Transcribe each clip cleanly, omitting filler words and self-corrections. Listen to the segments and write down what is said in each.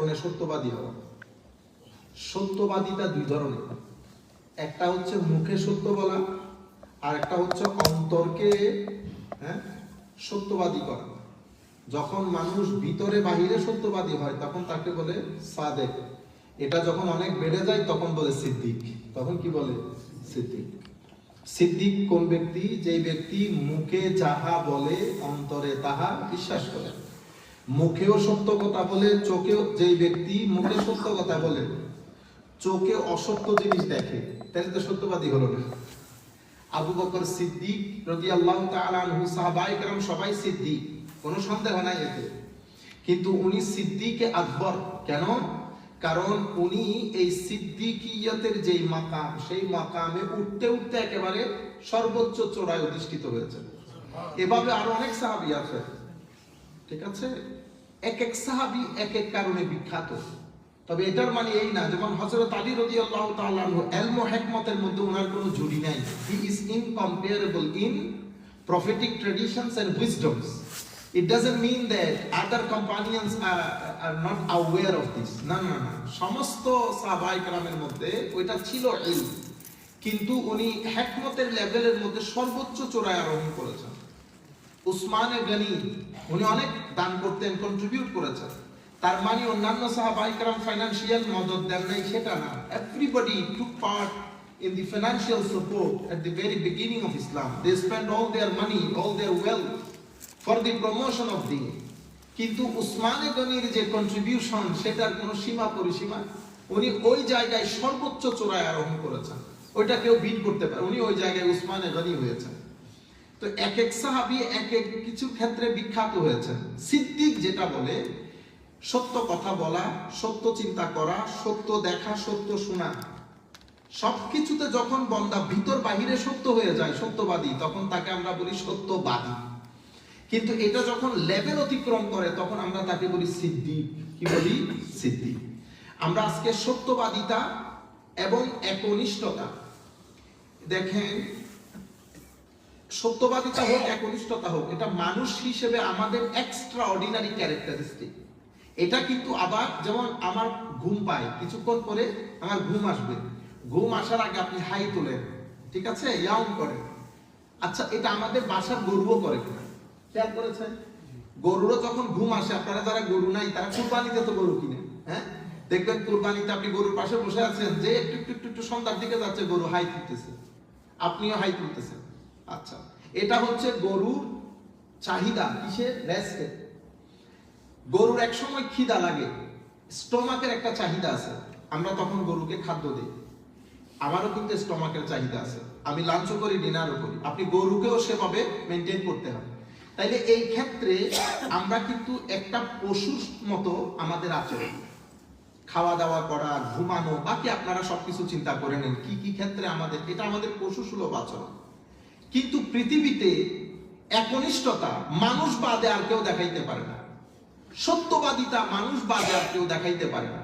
জীবনে সত্যবাদী হওয়া। সত্যবাদিতা দুই ধরনের, একটা হচ্ছে মুখে সত্য বলা, আর একটা হচ্ছে অন্তরকে সত্যবাদী করা। যখন মানুষ ভিতরে বাহিরে সত্যবাদী হয় তখন তাকে বলে সাদেক। এটা যখন অনেক বেড়ে যায় তখন বলে সিদ্দিক। তখন কি বলে? সিদ্দিক। সিদ্দিক কোন ব্যক্তি? যে ব্যক্তি মুখে যাহা বলে অন্তরে তাহা বিশ্বাস করে। মুখেও সত্য কথা বলে, চোখেও, যে ব্যক্তি মুখে সত্য কথা বলে চোখে অসত্য জিনিস দেখে, তাহলে তো সত্যবাদী হলো না। আবু বকর সিদ্দিক রাদিয়াল্লাহু তাআলা আনহু, সাহাবায়ে কেরাম সবাই সিদ্দিক, কোনো সন্দেহ নাই এতে। কিন্তু উনি সিদ্দিকে আকবর কেন? কারণ উনি এই সিদ্দিকিয়তের যেই মাকাম, সেই মাকামে উঠতে উঠতে একেবারে সর্বোচ্চ চূড়ায় অধিষ্ঠিত হয়েছে। এভাবে আরো অনেক সাহাবী আছে, ঠিক আছে? এক এক সাহাবী এক এক কারণে বিখ্যাত। তবে এটার মানে এই না, যেমন হযরত আলী রাদিয়াল্লাহু তাআলা আনহু, ইলম ও হিকমতের মধ্যে ওনার কোনো জুড়ি নাই। He is incomparable in prophetic traditions and wisdoms. It doesn't mean that other companions are not aware of this. না না না, সমস্ত সাহাবায়ে কেরামের মধ্যে ওইটা ছিল ইলম, কিন্তু উনি হিকমতের লেভেলের মধ্যে সর্বোচ্চ চূড়ায় আরোহণ করেছেন। উসমানে গনি, উনি অনেক দান করতেন, কন্ট্রিবিউট করেছেন। তার মানে অন্যান্য সাহাবায়ে কেরাম ফাইনান্সিয়াল মদদ দেন নাই সেটা না। Everybody took part in the financial support at the very beginning of Islam. They spent all their money, all their wealth for the promotion of deen. কিন্তু উসমানে গনির যে কন্ট্রিবিউশন, সেটার কোনো সীমা পরিসীমা, উনি ওই জায়গায় সর্বোচ্চ চূড়ায় আরোহণ করেছেন, ওইটা কেউ বিট করতে পারে। উনি ওই জায়গায় উসমানে গনি হয়েছেন। তো এক এক সাহাবী এক এক কিছু ক্ষেত্রে বিখ্যাত হয়েছেন। সিদ্দিক যেটা বলে, সত্য কথা বলা, সত্য চিন্তা করা, সত্য দেখা, সত্য শোনা, সবকিছুতে যখন বন্দা ভিতর বাহিরে সত্য হয়ে যায়, সত্যবাদী, তখন তাকে আমরা বলি সত্যবাদী। কিন্তু এটা যখন লেভেল অতিক্রম করে তখন আমরা তাকে বলি সিদ্দিক। কি বলি? সিদ্দিক। আমরা আজকে সত্যবাদিতা এবং একনিষ্ঠতা, দেখেন, সত্যবাদিতা হোক, একনিষ্ঠতা হোক, এটা মানুষ হিসেবে আমাদের এক্সট্রা অর্ডিনারি ক্যারেক্টারিস্টিক। এটা কিন্তু আবার যেমন আমার ঘুম পায়, কিছুক্ষণ পরে আমার ঘুম আসবে, ঘুম আসার আগে আপনি হাই তোলেন, ঠিক আছে, ইয়াউন করেন। আচ্ছা, এটা আমাদের বাসার গরুও করে কিনা খেয়াল করেছেন? গরুরও যখন ঘুম আসে, আপনারা যারা গরু নাই তারা কুরবানিতে তো গরু কিনে, দেখবেন কুরবানিতে আপনি গরুর পাশে বসে আছেন, যে একটু একটু একটু একটু সন্ধ্যার দিকে যাচ্ছে, গরু হাই তুলতেছে, আপনিও হাই তুলতেছেন। আচ্ছা, এটা হচ্ছে গরুর চাহিদা, কিসের? রেস্টের। গরুর এক সময় খিদা লাগে, স্টোমাকের একটা চাহিদা আছে, আমরা তখন গরুকে খাদ্য দিই। আমারও কিন্তু স্টোমাকের চাহিদা আছে, আমি লাঞ্চও করি, ডিনারও করি। আপনি গরুকেও সেভাবে মেনটেন করতে হবে। তাইলে এই ক্ষেত্রে আমরা কিন্তু একটা পশুর মতো আমাদের আচরণ, খাওয়া দাওয়া করা, ঘুমানো, বাকি আপনারা সবকিছু চিন্তা করে নেন কি কি ক্ষেত্রে আমাদের, এটা আমাদের পশু সুলভ আচরণ। কিন্তু পৃথিবীতে একনিষ্ঠতা মানুষ বাদে আর কেউ দেখাইতে পারে না, সত্যবাদিতা মানুষ বাদে আর কেউ দেখাইতে পারে না।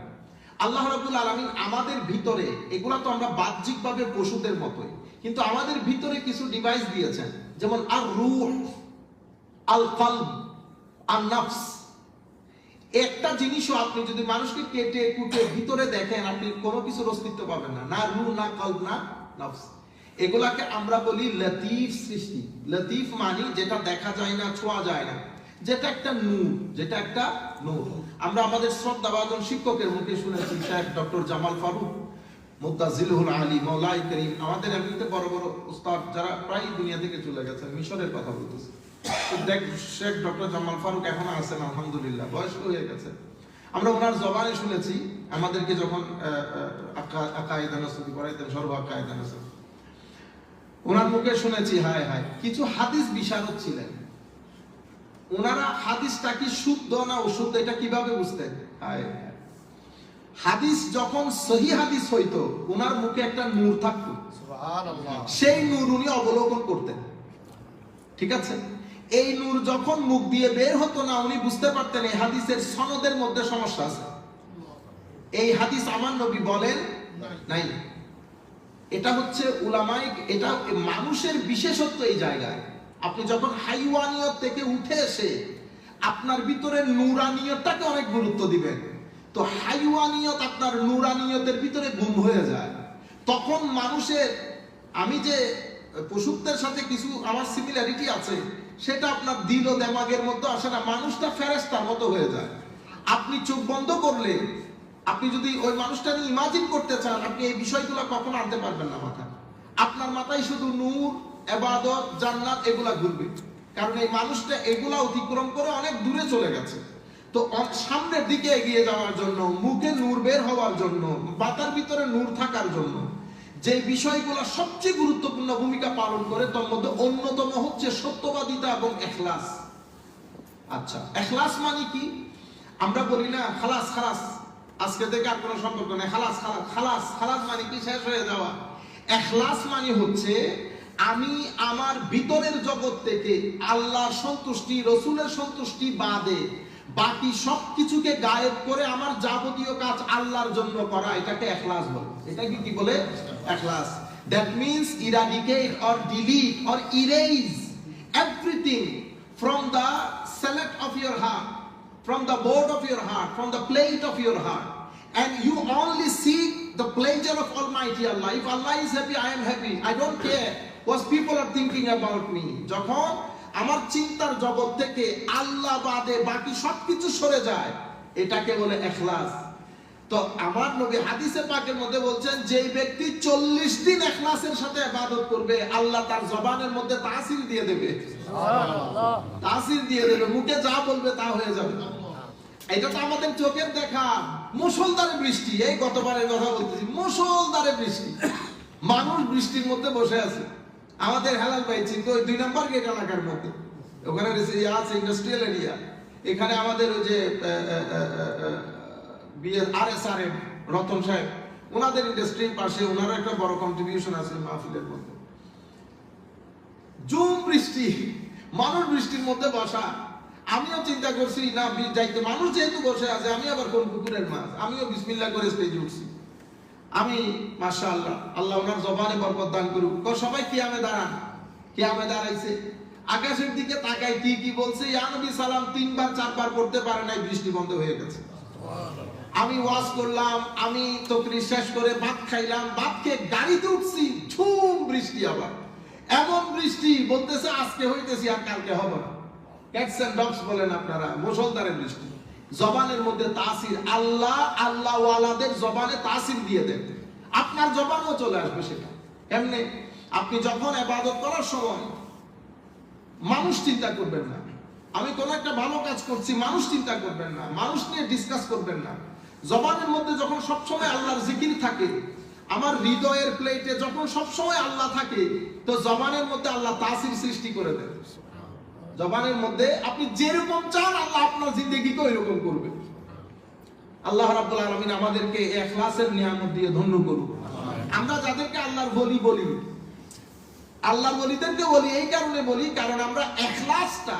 আল্লাহ রাব্বুল আলামিন আমাদের ভিতরে, এগুলা তো আমরা বাহ্যিকভাবে পশুদের মতোই, কিন্তু আমাদের ভিতরে কিছু ডিভাইস দিয়েছেন, যেমন আর রূহ, আল কলব, আর নফস। একটা জিনিসও আপনি যদি মানুষকে কেটে কুটে ভিতরে দেখেন, আপনি কোনো কিছুর অস্তিত্ব পাবেন না, না রূহ, না কলব, না নফস। এগুলাকে আমরা বলি লতিফ সৃষ্টি। লতিফ মানে যেটা দেখা যায় না, ছোঁয়া যায় না, যেটা একটা নূর, যেটা একটা নূর। আমরা আমাদের শ্রদ্ধাভাজন শিক্ষকের মুখে শুনেছি, শেখ ডক্টর জামাল ফারুক মুত্তাজিলুল আলী মাওলাই করিম, আমাদের এমনিতে বড় বড় উস্তাদ যারা প্রায় দুনিয়া থেকে চলে গেছেন, মিশরের কথা বলতেছে। দেখ, শেখ ডক্টর জামাল ফারুক এখন আছেন, আলহামদুলিল্লাহ, বয়স্ক হয়ে গেছে। আমরা ওনার জবানে শুনেছি, আমাদেরকে যখন আকায়েদে নসরী পড়াইতেন, সর্ব আকায়েদে নসরী, ওনার মুখে শুনেছি, হায় হায়, কিছু হাদিস বিশারদ ছিলেন। ওনারা হাদিসটা কি শুদ্ধ না অশুদ্ধ এটা কিভাবে বুঝতেন? হাদিস যখন সহি হাদিস হইতো, ওনার মুখে একটা নূর থাকতো, সুবহানাল্লাহ, সেই নূর উনি অবলোকন করতেন, ঠিক আছে? এই নূর যখন মুখ দিয়ে বের হতো না, উনি বুঝতে পারতেন এই হাদিসের সনদের মধ্যে সমস্যা আছে, এই হাদিস আমার নবী বলেন নাই। এটা হচ্ছে উলামায়ে, এটা মানুষের বিশেষত্ব এই জায়গায়। আপনি যখন হাইওয়ানিয়ত থেকে উঠে এসে আপনার ভিতরে নূরানিয়তটাকে অনেক গুরুত্ব দিবেন, তো হাইওয়ানিয়ত আপনার নুরানিয়তের ভিতরে গুম হয়ে যায়। তখন মানুষের, আমি যে পশুত্বের সাথে কিছু আমার সিমিলারিটি আছে, সেটা আপনার দিল ও দেমাগের মধ্যে আসে না, মানুষটা ফেরেশতার মতো হয়ে যায়। আপনি চোখ বন্ধ করলে, আপনি যদি ওই মানুষটা নিয়ে ইমাজিন করতে চান, আপনি এই বিষয়গুলো কখনো আনতে পারবেন না মাথায়। আপনার মাথায় শুধু নূর, ইবাদত, জান্নাত এগুলা ঘুরবে, কারণ এই মানুষটা এগুলা অতিক্রম করে অনেক দূরে চলে গেছে। তো সামনের দিকে এগিয়ে যাওয়ার জন্য, মুখে নূর বের হওয়ার জন্য, মাথার ভিতরে নূর থাকার জন্য যে বিষয়গুলো সবচেয়ে গুরুত্বপূর্ণ ভূমিকা পালন করে, তার মধ্যে অন্যতম হচ্ছে সত্যবাদিতা এবং ইখলাস। আচ্ছা, ইখলাস মানে কি? আমরা বলি না খালাস খালাস, আজকে থেকে আর কোনো সম্পর্ক নেই, খালাস খালাস খালাস। খালাস মানে কি? শেষ হয়ে যাওয়া। ইখলাস মানে হচ্ছে আমি আমার ভিতরের জগৎ থেকে আল্লাহর সন্তুষ্টি, রাসূলের সন্তুষ্টি বাদে বাকি সবকিছুকে গায়েব করে আমার যাবতীয় কাজ আল্লাহর জন্য করা, এটাকে ইখলাস বলে। এটা কি বলে? ইখলাস। That means eradicate or delete or erase everything from the select of your heart, from the board of your heart, from the plate of your heart, and you only seek the pleasure of Almighty Allah. If Allah is happy, I am happy. I don't care what people are thinking about me. যখন আমার চিন্তার জগৎ থেকে আল্লাহ বাদে বাকি সবকিছু সরে যায়, এটাকে বলে ইখলাস। তো আমার নবী হাদিসে পাকের মধ্যে বলছেন, যে ব্যক্তি 40 দিন ইখলাসের সাথে ইবাদত করবে, আল্লাহ তার জবানের মধ্যে তাসির দিয়ে দেবে। সুবহানাল্লাহ। তাসির দিয়ে দেবে, মুখে যা বলবে তা হয়ে যাবে। এটা তো আমাদের চোখের দেখা। মুষলধারে বৃষ্টি, এই গতবারের কথা বলতেছি, মুষলধারে বৃষ্টি, মানুষ বৃষ্টির মধ্যে বসে আছে। আমাদের হেলাল ভাই চিন্তা, ওই 2 নম্বর গেট এলাকার মধ্যে, ওখানে আছে ইন্ডাস্ট্রিয়াল এরিয়া। এখানে আমাদের ওই যে RSRM রতন সাহেব, ওনাদের ইন্ডাস্ট্রির পাশে ওনারও একটা বড় কন্ট্রিবিউশন আছে মাহফিলের মধ্যে। জুম বৃষ্টি, মানুষ বৃষ্টির মধ্যে বসা। আমিও চিন্তা করছি না যাইতে, মানুষ যেহেতু বসে আছে, আমি আবার কোন কুকুরের মাছ, আমিও বিসমিল্লাহ করে স্টেজে উঠছি। আমি মাশাআল্লাহ, আল্লাহ ওনার জবানে বরকত দান করুক। সবাই কিয়ামে দাঁড়ান। কিয়ামে দাঁড়াইছে, আকাশের দিকে তাকাই, কি বলছে, ইয়া নবী সালাম 3 বার 4 বার করতে পারে নাই, বৃষ্টি বন্ধ হয়ে গেছে। আমি ওয়াজ করলাম, আমি তকরির শেষ করে ভাত খাইলাম, ভাত খেয়ে গাড়িতে উঠছি, ঝুম বৃষ্টি। আবার এমন বৃষ্টি বলতেছে আজকে হইতেছি আর কালকে হবে না। ক্যাটস এন্ড ডগস বলেন আপনারা, মুষলধারে বৃষ্টি। জবানের মধ্যে তাসির, আল্লাহ আল্লাহ ওয়ালাদের জবানে তাসির দিয়ে দেন, আপনার জবানও চলে আসবে। সেটা কেমনে? আপনি যখন ইবাদত করার সময় মানুষ চিন্তা করবেন না, আমি কোন একটা ভালো কাজ করছি, মানুষ চিন্তা করবেন না, মানুষ নিয়ে ডিসকাস করবেন না। জবানের মধ্যে যখন সবসময় আল্লাহর জিকির থাকে, আমার হৃদয়ের প্লেটে যখন সবসময় আল্লাহ থাকে, তো জবানের মধ্যে আল্লাহ তাসির সৃষ্টি করে দেন। জবানের মধ্যে আপনি যেরকম চান, আল্লাহ আপনার জিন্দেগিকে ওইরকম করবে। আল্লাহ রাব্বুল আলামিন আমাদেরকে ইখলাসের নিয়ামত দিয়ে ধন্য করুক। আমরা যাদেরকে আল্লাহর ওলি বলি, আল্লাহর ওলিদেরকে বলি এই কারণে বলি, কারণ আমরা ইখলাসটা,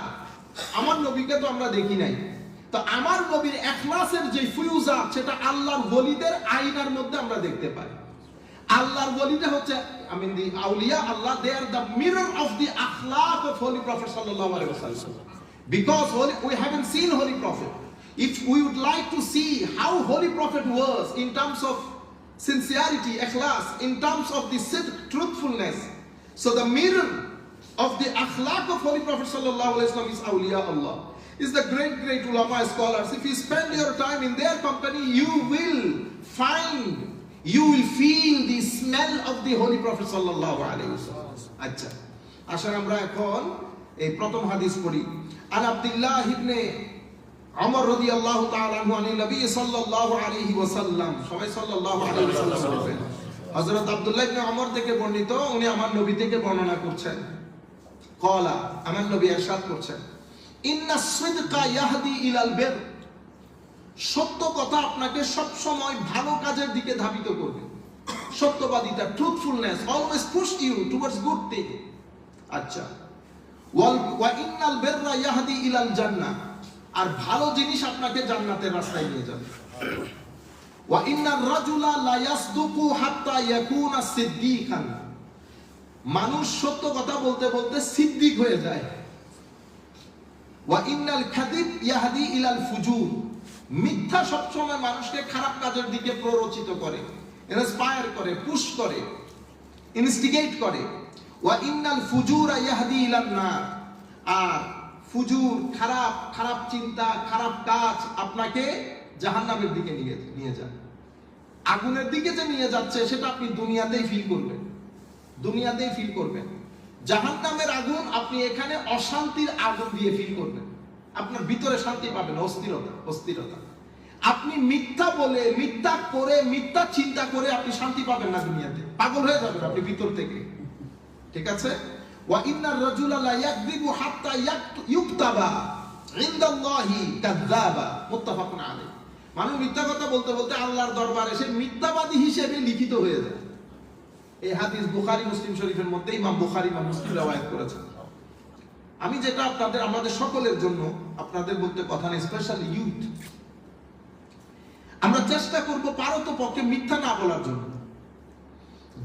আমার নবীকে তো আমরা দেখি নাই, তো আমার নবীর ইখলাসের যে ফিউজাত, সেটা আল্লাহর ওলিদের আয়নার মধ্যে আমরা দেখতে পাই। আল্লাহর ওলিটা হচ্ছে, I mean the awliya Allah, they are the mirror of the akhlaq of Holy Prophet sallallahu alaihi wasallam. Because we haven't seen Holy Prophet. If we would like to see how Holy Prophet was in terms of sincerity, ikhlas, in terms of the truthfulness, so the mirror of the akhlaq of Holy Prophet sallallahu alaihi wasallam is awliya Allah. Is the great ulama scholars. If you spend your time in their company, you will feel the smell of the Holy Prophet sallallahu alaihi wasallam. আচ্ছা, আসলে আমরা এখন এই প্রথম হাদিস পড়ি। আন আব্দুল্লাহ ইবনে ওমর রাদিয়াল্লাহু তাআলা আনহু আন নবী সাল্লাল্লাহু আলাইহি ওয়াসাল্লাম, সবাই সাল্লাল্লাহু আলাইহি ওয়াসাল্লাম বলবেন। হযরত আব্দুল্লাহ ইবনে ওমর থেকে বর্ণিত, উনি আমার নবী থেকে বর্ণনা করছেন। ক্বালা, আমার নবী ইরশাদ করছেন, ইন্নাস সিদকা ইয়াহদি ইলাল বির, সত্য কথা আপনাকে সব সময় ভালো কাজের দিকে ধাবিত করবে। সত্যবাদিতা, truthfulness always push you towards good thing. আচ্ছা, ওয়া ইন্নাল বিররা ইয়াহদি ইলাল জান্নাহ, আর ভালো জিনিস আপনাকে জান্নাতের রাস্তায় নিয়ে যাবে। ওয়া ইন্নার রাজুলা লা ইয়াসদুকু হাত্তা ইয়াকুনা সিদ্দিকান, মানুষ সত্য কথা বলতে বলতে সিদ্দিক হয়ে যায়। ওয়া ইন্নাল কাযিব ইয়াহদি ইলাল ফুজুর, মিথ্যা সবসময় মানুষকে খারাপ কাজের দিকে প্ররোচিত করে, ইন্সপায়ার করে, পুশ করে, ইনস্টিগেট করে। ওয়া ইন্নাল ফুজুরা ইয়াহদি ইলান নার, আর ফুজুর খারাপ খারাপ চিন্তা, খারাপ কাজ আপনাকে জাহান্নামের দিকে নিয়ে যায়। আগুনের দিকে যে নিয়ে যাচ্ছে সেটা আপনি দুনিয়াতেই ফিল করবেন, দুনিয়াতেই ফিল করবেন। জাহান্নামের আগুন আপনি এখানে অশান্তির আগুন দিয়ে ফিল করবেন, আপনার ভিতরে শান্তি পাবেন, অস্থিরতা। আপনি মিথ্যা বলে, মিথ্যা করে, মিথ্যা চিন্তা করে আপনি শান্তি পাবেন না দুনিয়াতে, পাগল হয়ে যাবেন আপনি ভিতর থেকে। ঠিক আছে? ওয়া ইন্নার রাজুলা লা ইয়াকযিবু হাত্তা ইউকতাবা ইনদাল্লাহি কাযযাবা, মুত্তাফাকুন আলাইহি। মানুষ মিথ্যা কথা বলতে বলতে আল্লাহর দরবারে সে মিথ্যাবাদী হিসেবে লিখিত হয়ে যায়। এই হাদিস বুখারী মুসলিম শরীফের মধ্যে ইমাম বুখারী বা মুসলিম রওয়ায়াত করেছেন। আমি যেটা আমাদের সকলের জন্য, আপনাদের বলতে কথা নেই, স্পেশালি ইউথ, আমরা চেষ্টা করব পারতপক্ষে মিথ্যা না বলার জন্য।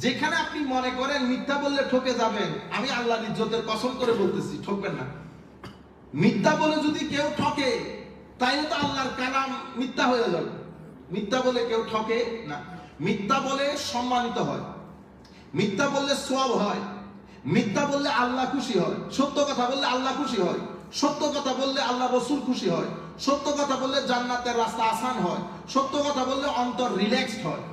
যেখানে আপনি মনে করেন মিথ্যা বললে ঠকে যাবেন, আমি আল্লাহর ইজ্জতের কসম করে বলতেছি ঠকবেন না। মিথ্যা বলে যদি কেউ ঠকে তাইলে তো আল্লাহর কালাম মিথ্যা হয়ে যাবে। মিথ্যা বলে কেউ ঠকে না। মিথ্যা বলে সম্মানিত হয়, মিথ্যা বললে সওয়াব হয়, মিথ্যা বললে আল্লাহ খুশি হয়, সত্য কথা বললে আল্লাহ খুশি হয়, সত্য কথা বললে আল্লাহ রাসূল খুশি হয়, সত্য কথা বললে জান্নাতের রাস্তা আসান হয়, সত্য কথা বললে অন্তর রিল্যাক্সড হয়।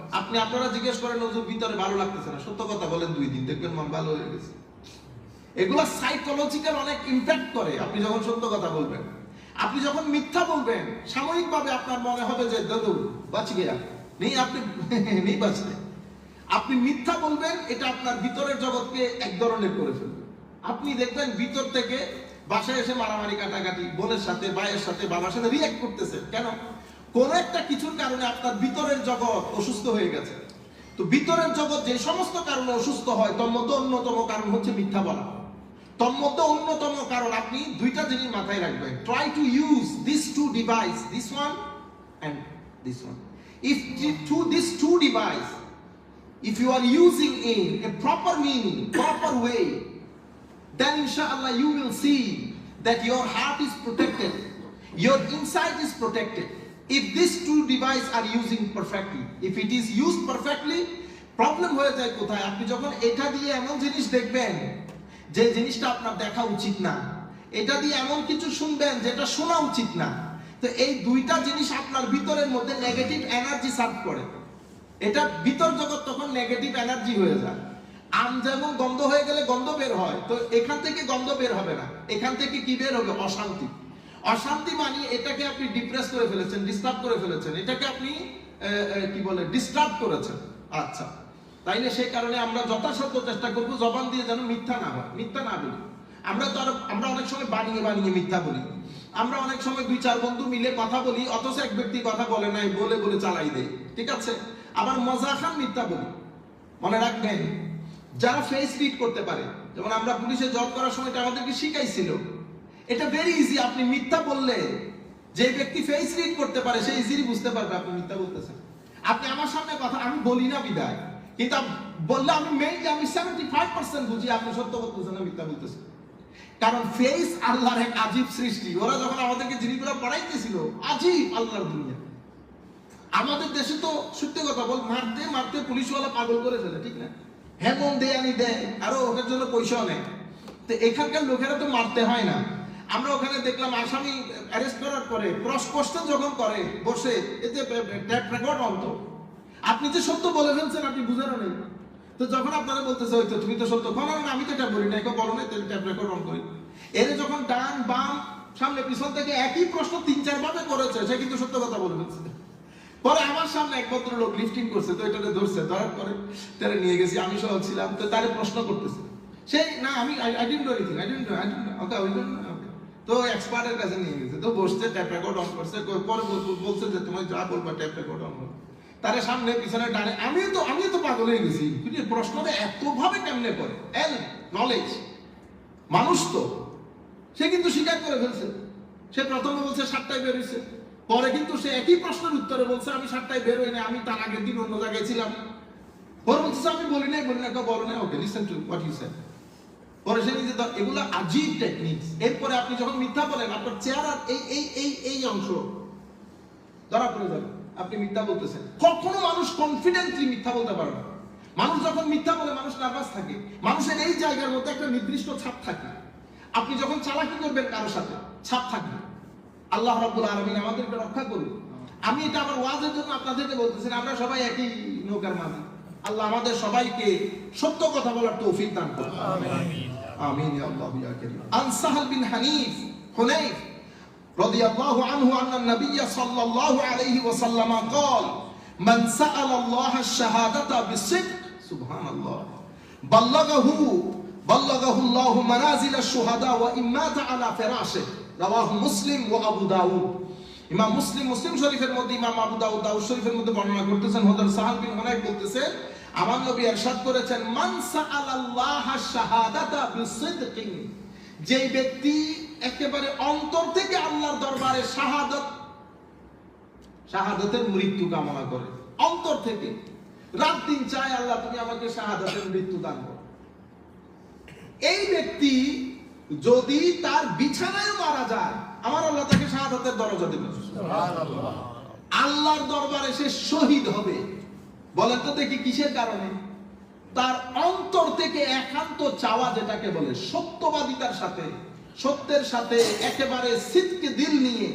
আপনারা জিজ্ঞেস করেন হুজুর ভিতরে ভালো লাগতেছে না, সত্য কথা বলেন 2 দিন, দেখবেন মন ভালো হয়ে গেছে। এগুলো সাইকোলজিক্যাল অনেক ইমপ্যাক্ট করে। আপনি যখন সত্য কথা বলবেন, আপনি যখন মিথ্যা বলবেন, সাময়িকভাবে আপনার মনে হবে যে দাদু বাঁচ গিয়া নেই, আপনি নেই বাঁচতে। আপনি মিথ্যা বলবেন, এটা আপনার ভিতরের জগৎকে এক ধরনের করে ফেলবে। আপনি দেখবেন ভিতর থেকে বাসায় এসে মারামারি কাটাকাটি, বোনের সাথে, ভাইয়ের সাথে, বাবার সাথে রিঅ্যাক্ট করতেছে কেন? কোন একটা কিছুর কারণে আপনার ভিতরের জগৎ অসুস্থ হয়ে গেছে। তো ভিতরের জগৎ যে সমস্ত কারণে অসুস্থ হয়, তোর মধ্যে অন্যতম কারণ হচ্ছে মিথ্যা বলা। তোর মধ্যে অন্যতম কারণ, আপনি 2টা জিনিস মাথায় রাখবেন। Try to use this 2 device, this one and this one. If these 2 device, if you are using in a proper meaning, proper way, then inshallah you will see that your heart is protected, your inside is protected. If these 2 devices are using perfectly, if it is used perfectly, problem হয়ে যায় কোথায়? আপনি যখন এটা দিয়ে এমন জিনিস দেখবেন যে জিনিসটা আপনার দেখা উচিত না, এটা দিয়ে এমন কিছু শুনবেন যেটা শোনা উচিত না, তো এই 2টা জিনিস আপনার ভিতরের মধ্যে নেগেটিভ এনার্জি সার্ভ করে। এটা ভিতর জগৎ তখন নেগেটিভ এনার্জি হয়ে যায়। আম যেমন গন্ধ হয়ে গেলে গন্ধ বের হয়, তো এখান থেকে গন্ধ বের হবে না, এখান থেকে কি বের হবে? অশান্তি। অশান্তি মানে এটাকে আপনি ডিপ্রেস করে ফেলেছেন, ডিস্টার্ব করে ফেলেছেন, এটাকে আপনি কি বলে ডিস্টার্ব করেছেন। আচ্ছা, তাইলে সেই কারণে আমরা যথাসাধ্য চেষ্টা করব জবান দিয়ে যেন মিথ্যা না হয়, মিথ্যা না বলি। আমরা অনেক সময় বানিয়ে বানিয়ে মিথ্যা বলি। আমরা অনেক সময় 2-4 বন্ধু মিলে কথা বলি, অথচ এক ব্যক্তি কথা বলে নাই, বলে বলে চালাই দেয়। ঠিক আছে? আবার মজাখান মিথ্যা বলি। মনে রাখবেন, যারা ফেস রিড করতে পারে, যেমন আমরা পুলিশে জব করার সময় আমাদেরকে শিখাইছিল, এটা ভেরি ইজি। আপনি মিথ্যা বললে যে ব্যক্তি ফেস রিড করতে পারে সে ইজিলি বুঝতে পারবে আপনি মিথ্যা বলতেছেন। আপনি আমার সামনে কথা, আমি বলি না বিদায়, কিন্তু বললে আমি 75% বুঝি আপনি সত্য বলতেছেন না মিথ্যা বলতেছেন। কারণ ফেস আল্লাহর এক আজীব সৃষ্টি। ওরা যখন আমাদেরকে জিনিসগুলো পড়াইতেছিল, আজীব আল্লাহর দুনিয়া। আমাদের দেশে তো সত্যি কথা বল, মারতে মারতে পুলিশওয়ালা পাগল করে ফেলে, ঠিক না? হেমন দেয়ানি দেয়, আরো ওটার জন্য পয়সাও নেয়। তো এখানকার লোকেরা তো মারতে হয় না। আমরা ওখানে দেখলাম আসামি অ্যারেস্ট করার পরে ক্রস কোশ্চেন যখন করে বসে, এতে ট্যাপ রেকর্ড অন। তো আপনি যে সত্য বলে ফেলছেন আপনি বুঝেনও নেই। তো যখন আপনারা বলতেছে হয়তো তুমি তো সত্য, কোন না আমি তো এটা বলি না, কেউ বলো না, ট্যাপ রেকর্ড অন করি। এর যখন ডান বাম সামনে পিছন থেকে একই প্রশ্ন 3-4 ভাবে করেছে, সে কিন্তু সত্য কথা বলে ফেলছে। পরে আমার সামনে এক ভদ্রলোক লিফটিং করছে, তো এটাকে ধরছে, ধরার পরে তারা নিয়ে গেছি, আমি সহ ছিলাম। তো তারে প্রশ্ন করতেছে, সেই না আমি I didn't do anything, I didn't do, okay we don't know. তো এক্সপার্টের কাছে নিয়ে গেছে, তো বসছে, ট্যাপ রেকর্ড অন করছে। পরে বলছে যে তুমি যা বলবা ট্যাপ রেকর্ড অন করো। তারে সামনে পিছনে ডানে, আমিও তো পাগল হয়ে গেছি। প্রশ্নটা এত ভাবে কেমনে করে? নলেজ মানুষ তো, সে কিন্তু স্বীকার করে ফেলছে। সে প্রথমে বলছে 7টায় বের হয়েছে, পরে কিন্তু সে একই প্রশ্নের উত্তরে বলছে আমি 7টায় বের হই না, আমি তার আগের দিন অন্য জায়গায় ছিলাম। পরে বলছে আমি বলি নাই, কেউ বলো না, okay listen to what you said. পরে সে নিজে, এগুলো আজীব টেকনিক্স। এরপরে আপনি যখন মিথ্যা বলেন, আপনার চেহারার এই অংশ ধরা পড়ে যাবে আপনি মিথ্যা বলতেছেন। কখনো মানুষ কনফিডেন্টলি মিথ্যা বলতে পারে না। মানুষ যখন মিথ্যা বলে মানুষ নার্ভাস থাকে, মানুষের এই জায়গার মধ্যে একটা নির্দিষ্ট ছাপ থাকে। আপনি যখন চালাকি করবেন কারোর সাথে ছাপ থাকবে। আল্লাহ রাব্বুল আলামিন আমাদেরকে রক্ষা করুন। আমি এটা আমার ওয়াজের জন্য আপনাদেরকে বলতেছি, আমরা সবাই একই নৌকার মাঝি। আল্লাহ আমাদের সবাইকে সত্য কথা বলার তৌফিক দান করুন। আমিন আমিন ইয়া আল্লাহ ইয়া কারীম। আন সাহল বিন হুনাইফ রাদিয়াল্লাহু আনহু আন্না নবী সাল্লাল্লাহু আলাইহি ওয়াসাল্লাম قال من سأل الله الشهادة بالصدق সুবহানাল্লাহ بلغه الله منازل الشهداء وإن مات على فراشه رواه مسلم وأبو داود। ইমাম মুসলিম শরীফের মধ্যে, ইমাম আবু দাউদ শরীফের মধ্যে বর্ণনা করতেছেন, হযরত সাহাল বিন হুনাইফ বলতেছেন, আমার নবী ইরশাদ করেছেন, মান সাআলাল্লাহ আশ-শাহাদাতা বিসিদকিন, যেই ব্যক্তি একেবারে অন্তর থেকে আল্লাহর দরবারে শাহাদাতের মৃত্যু কামনা করে, অন্তর থেকে রাত দিন চায় আল্লাহ তুমি আমাকে শাহাদাতের মৃত্যু দান করো, এই ব্যক্তি যদি তার বিছানায় মারা যায় আমার আল্লাহ তাকে শাহাদাতের দরজা দেবেন। সুবহানাল্লাহ। আল্লাহর দরবারে সে শহীদ হবে। বলেন তো দেখি কিসের কারণে? তার অন্তর থেকে একান্ত চাওয়া, যেটাকে বলে সত্যবাদিতার সাথে, সত্যের সাথে একেবারে সিদকে দিল নিয়ে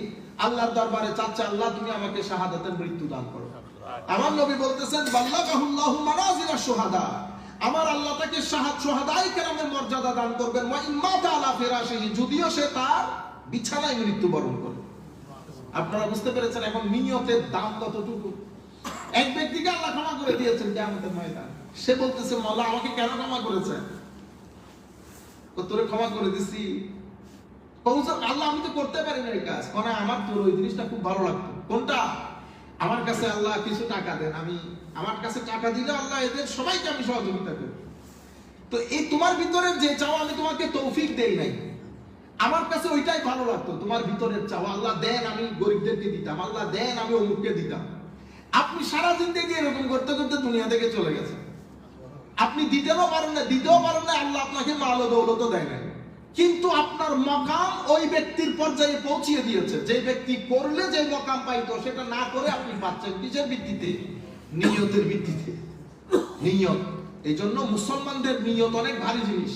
আল্লাহর দরবারে চাচ্ছে আল্লাহ তুমি আমাকে শাহাদাতের মৃত্যু দান করো। আমার নবী বলতেছেন, বাল্লাগাহুল্লাহু মানাজিলাশ শুহাদা, আমার আল্লাহ তাকে শুহাদায়ে কেরামের মর্যাদা দান করবেন। ওয়া ইম্মাতা আলা ফিরাশিহি, যদিও সে তার বিছানায় মৃত্যুবরণ করে। আপনারা বুঝতে পেরেছেন এখন নিয়তের দাম কতটুকু? এক ব্যক্তিকে আল্লাহ ক্ষমা করে দিয়েছেন কিয়ামতের ময়দানে, সে বলতেছে মাওলা আমাকে কেন ক্ষমা করেছেন? তোরে ক্ষমা করে দিছি। আল্লাহ আমি তো করতে পারি না এই কাজ, মানে আমার তোর ওই জিনিসটা খুব ভালো লাগতো। কোনটা? আমার কাছে আল্লাহ কিছু টাকা দেন, আমি আমার কাছে টাকা দিলে আল্লাহ এদের সবাইকে আমি সহযোগিতা করি। তো এই তোমার ভিতরের যে চাওয়া আমি তোমাকে তৌফিক দেই নাই, আমার কাছে ওইটাই ভালো লাগতো। তোমার ভিতরের চাওয়া আল্লাহ দেন আমি গরিবদেরকে দিতাম, আল্লাহ দেন আমি অমুককে দিতাম। আপনি সারা জিন্দেগি এরকম করতে করতে দুনিয়া থেকে চলে গেছেন। আপনি দিতেও পারেন না, আল্লাহ আপনাকে মাল ও দৌলত দেয় না, কিন্তু আপনার মকাম ওই ব্যক্তির পর্যায়ে পৌঁছিয়ে দিয়েছে। যে ব্যক্তি করলে যে মকাম পাইতো সেটা না করে আপনি পাচ্ছেন। কিসের ভিত্তিতে? নিয়তের ভিত্তিতে। নিয়ত। এই জন্য মুসলমানদের নিয়ত অনেক ভারী জিনিস।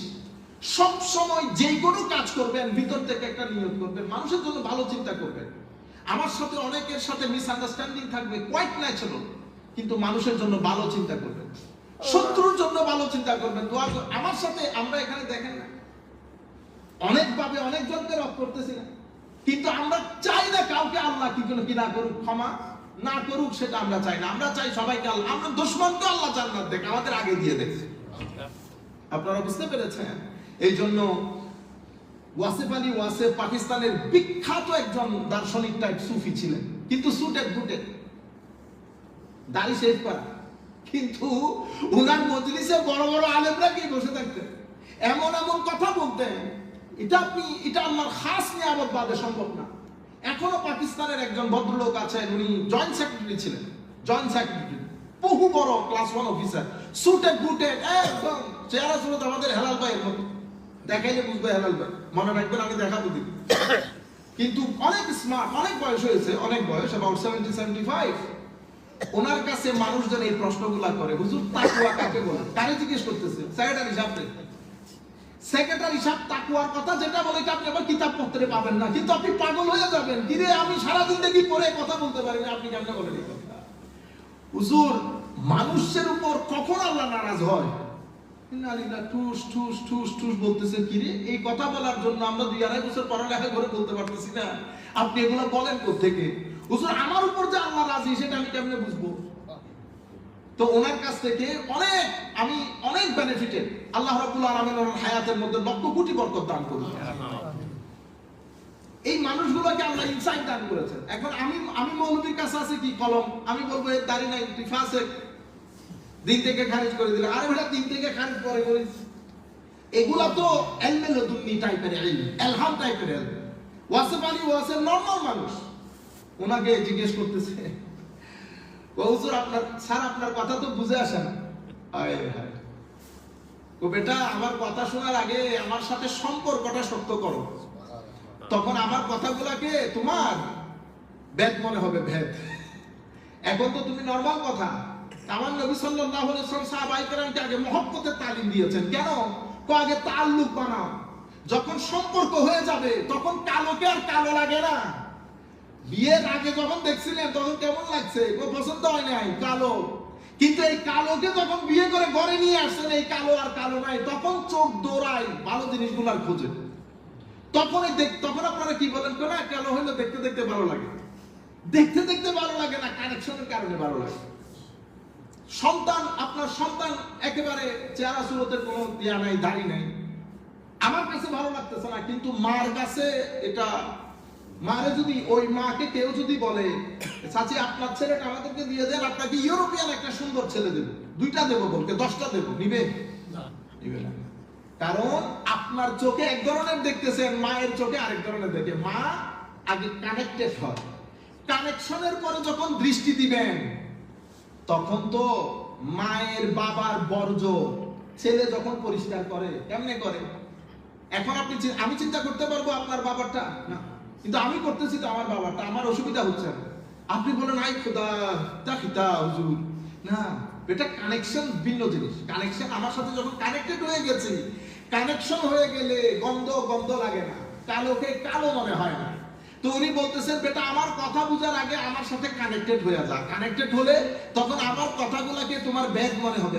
সব সময় যে কোনো কাজ করবেন ভিতর থেকে একটা নিয়ত করবেন, মানুষের জন্য ভালো চিন্তা করবেন। আমার সাথে অনেকের সাথে মিসআন্ডারস্ট্যান্ডিং থাকবে, কোয়াইট ন্যাচারাল, কিন্তু মানুষের জন্য ভালো চিন্তা করবেন, শত্রুর জন্য ভালো চিন্তা করবেন, দোয়া করবেন। আমার সাথে আমরা এখানে দেখেন না অনেকভাবে অনেকজনকে রব করতেছি না, কিন্তু আমরা চাই না কাউকে আল্লাহ কি না করুক, ক্ষমা না করুক, সেটা আমরা চাই না। আমরা চাই সবাইকে আল্লাহ, আমরা দুশমনকে আল্লাহ জান্নাত দেখ, আমাদের আগে দিয়ে দেখছে। আপনারা বুঝতে পেরেছেন? এই জন্য ওয়াসিফ আলী ওয়াসিফ পাকিস্তানের বিখ্যাত একজন দার্শনিক টাইপ সুফি ছিলেন, কিন্তু সুটেড বুটেড, দাড়ি শেভ করা, কিন্তু উনার মজলিসে বড় বড় আলেমরা কি বসে থাকতেন, এমন এমন কথা বলতেন, এটা আল্লাহর খাস নিয়ামত বাদে সম্ভব না। এখনো পাকিস্তানের একজন ভদ্রলোক আছেন, উনি জয়েন্ট সেক্রেটারি ছিলেন, জয়েন্ট সেক্রেটারি, বহু বড় ক্লাস 1 অফিসার, সুটেড বুটেড, একদম চেহারা ছিল আমাদের হেলাল ভাইয়ের মতো, দেখাইলে বুঝবে হেলাল ভাই, মনে রাখবেন আমি দেখাবো দিন। কিন্তু অনেক স্মার্ট, অনেক বয়স হয়েছে, অনেক বয়স, about 70-75। ওনার কাছে মানুষজন এই প্রশ্নগুলা করে, হুজুর তাকওয়া কাকে বলে? কারে জিজ্ঞেস করতেছে? সেক্রেটারি সাহেব তাকওয়ার কথা যেটা বলে এটা আপনি আবার কিতাব পত্রে পাবেন না, কিন্তু আপনি পাগল হয়ে যাবেন, কিরে আমি সারা জিন্দেগি পড়ে কথা বলতে পারি না, আপনি কেমনে বলেন এই কথা? হুজুর মানুষের উপর কখন আল্লাহ নারাজ হয়? ঠুস ঠুস ঠুস ঠুস বলতেছে, কিরে এই কথা বলার জন্য আমরা 2-2.5 বছর পড়ালেখা করে বলতে পারতেছি না, আপনি এগুলো বলেন কোত্থেকে? হুজুর আমার উপর যে আল্লাহ রাজি সেটা আমি কেমনে বুঝবো? তো ওনার কাছ থেকে আমি অনেক বেনিফিটেড। আল্লাহ রাব্বুল আলামিন ওনার হায়াতের মধ্যে লক্ষ কোটি বরকত দান করেছেন। এই মানুষগুলোকে আল্লাহ ইনসাইট দান করেছেন। এখন আমি মৌলভীর কাছে আছে কি কলম, আমি বলবো এর দাড়ি নাই, তুই ফাসেক, দিন থেকে খারিজ করে দিলে, আরে ভাই দিন থেকে খারিজ করে করিস, এগুলা তো ইলমে লদুন্নি টাইপের ইলম, ইলহাম টাইপের ইলম। ওয়াসিফ আলী ওয়াসিফ নরমাল মানুষ, ওনাকে জিজ্ঞেস করতেছে, হুজুর আপনার কথা তো বুঝে আসে না। হায় হায়, ও বেটা আমার কথা শোনার আগে আমার সাথে সম্পর্কটা শক্ত করো, তখন আমার কথাগুলাকে তোমার ভেদ মনে হবে, ভেদ। এখন তো তুমি নরমাল কথা। আমার নবী সাল্লাল্লাহু আলাইহি ওয়াসাল্লাম সাহাবায়ে কেরামকে আগে মহব্বতের তালিম দিয়েছেন। কেন? আগে তাআল্লুক বানাও। যখন সম্পর্ক হয়ে যাবে তখন কালোকে আর কালো লাগে না। বিয়ের আগে যখন দেখছিলেন তখন কেমন লাগছে? পছন্দ হয় নাই, কালো। কিন্তু এই কালোকে যখন বিয়ে করে ঘরে নিয়ে আসছেন, এই কালো আর কালো নাই, তখন চোখ দৌড়ায় ভালো জিনিসগুলোর খোঁজে। তখন আপনারা কি বলেন? না, কালো হলে দেখতে দেখতে ভালো লাগে। দেখতে দেখতে ভালো লাগে না, কানেকশনের কারণে ভালো লাগে। আপনার সন্তান একেবারে চেহারা সুরতের কোনো ইয়া নাই, দাড়ি নাই, আমার কাছে ভালো লাগতেছে না, কিন্তু মার কাছে এটা। মারে যদি, ওই মাকে কেউ যদি বলে, চাচি আপনার ছেলেটা আমাদেরকে দিয়ে দেন, আপনাকে ইউরোপিয়ান একটা সুন্দর ছেলে দেব, 2টা দেবো বলতে 10টা দেবো, নিবে? নিবে না। কারণ আপনার চোখে এক ধরনের দেখতেছেন, মায়ের চোখে আরেক ধরনের দেখে। মা আগে কানেক্টেড হয়, কানেকশনের পরে যখন দৃষ্টি দিবেন তখন তো মায়ের বাবার বর্জ্য ছেলে যখন পরিষ্কার করে, কেমনে করে? এখন আমি চিন্তা করতে পারবো আপনার বাবারটা না, কিন্তু আমি করতেছি তো আমার বাবারটা, আমার অসুবিধা হচ্ছে না। আপনি বলেন আই খোদা খিতা হুজুর, না, এটা কানেকশন ভিন্ন জিনিস। কানেকশন আমার সাথে যখন কানেক্টেড হয়ে গেছি, কানেকশন হয়ে গেলে গন্ধ লাগে না, কালোকে কালো মনে হয় না। তো উনি বলতেছেন, বেটা আমার কথা বুঝার আগে আমার সাথে কানেক্টেড হয়ে যা। কানেক্টেড হলে তখন আমার কথাগুলোকে তোমার ব্যাগ মনে হবে।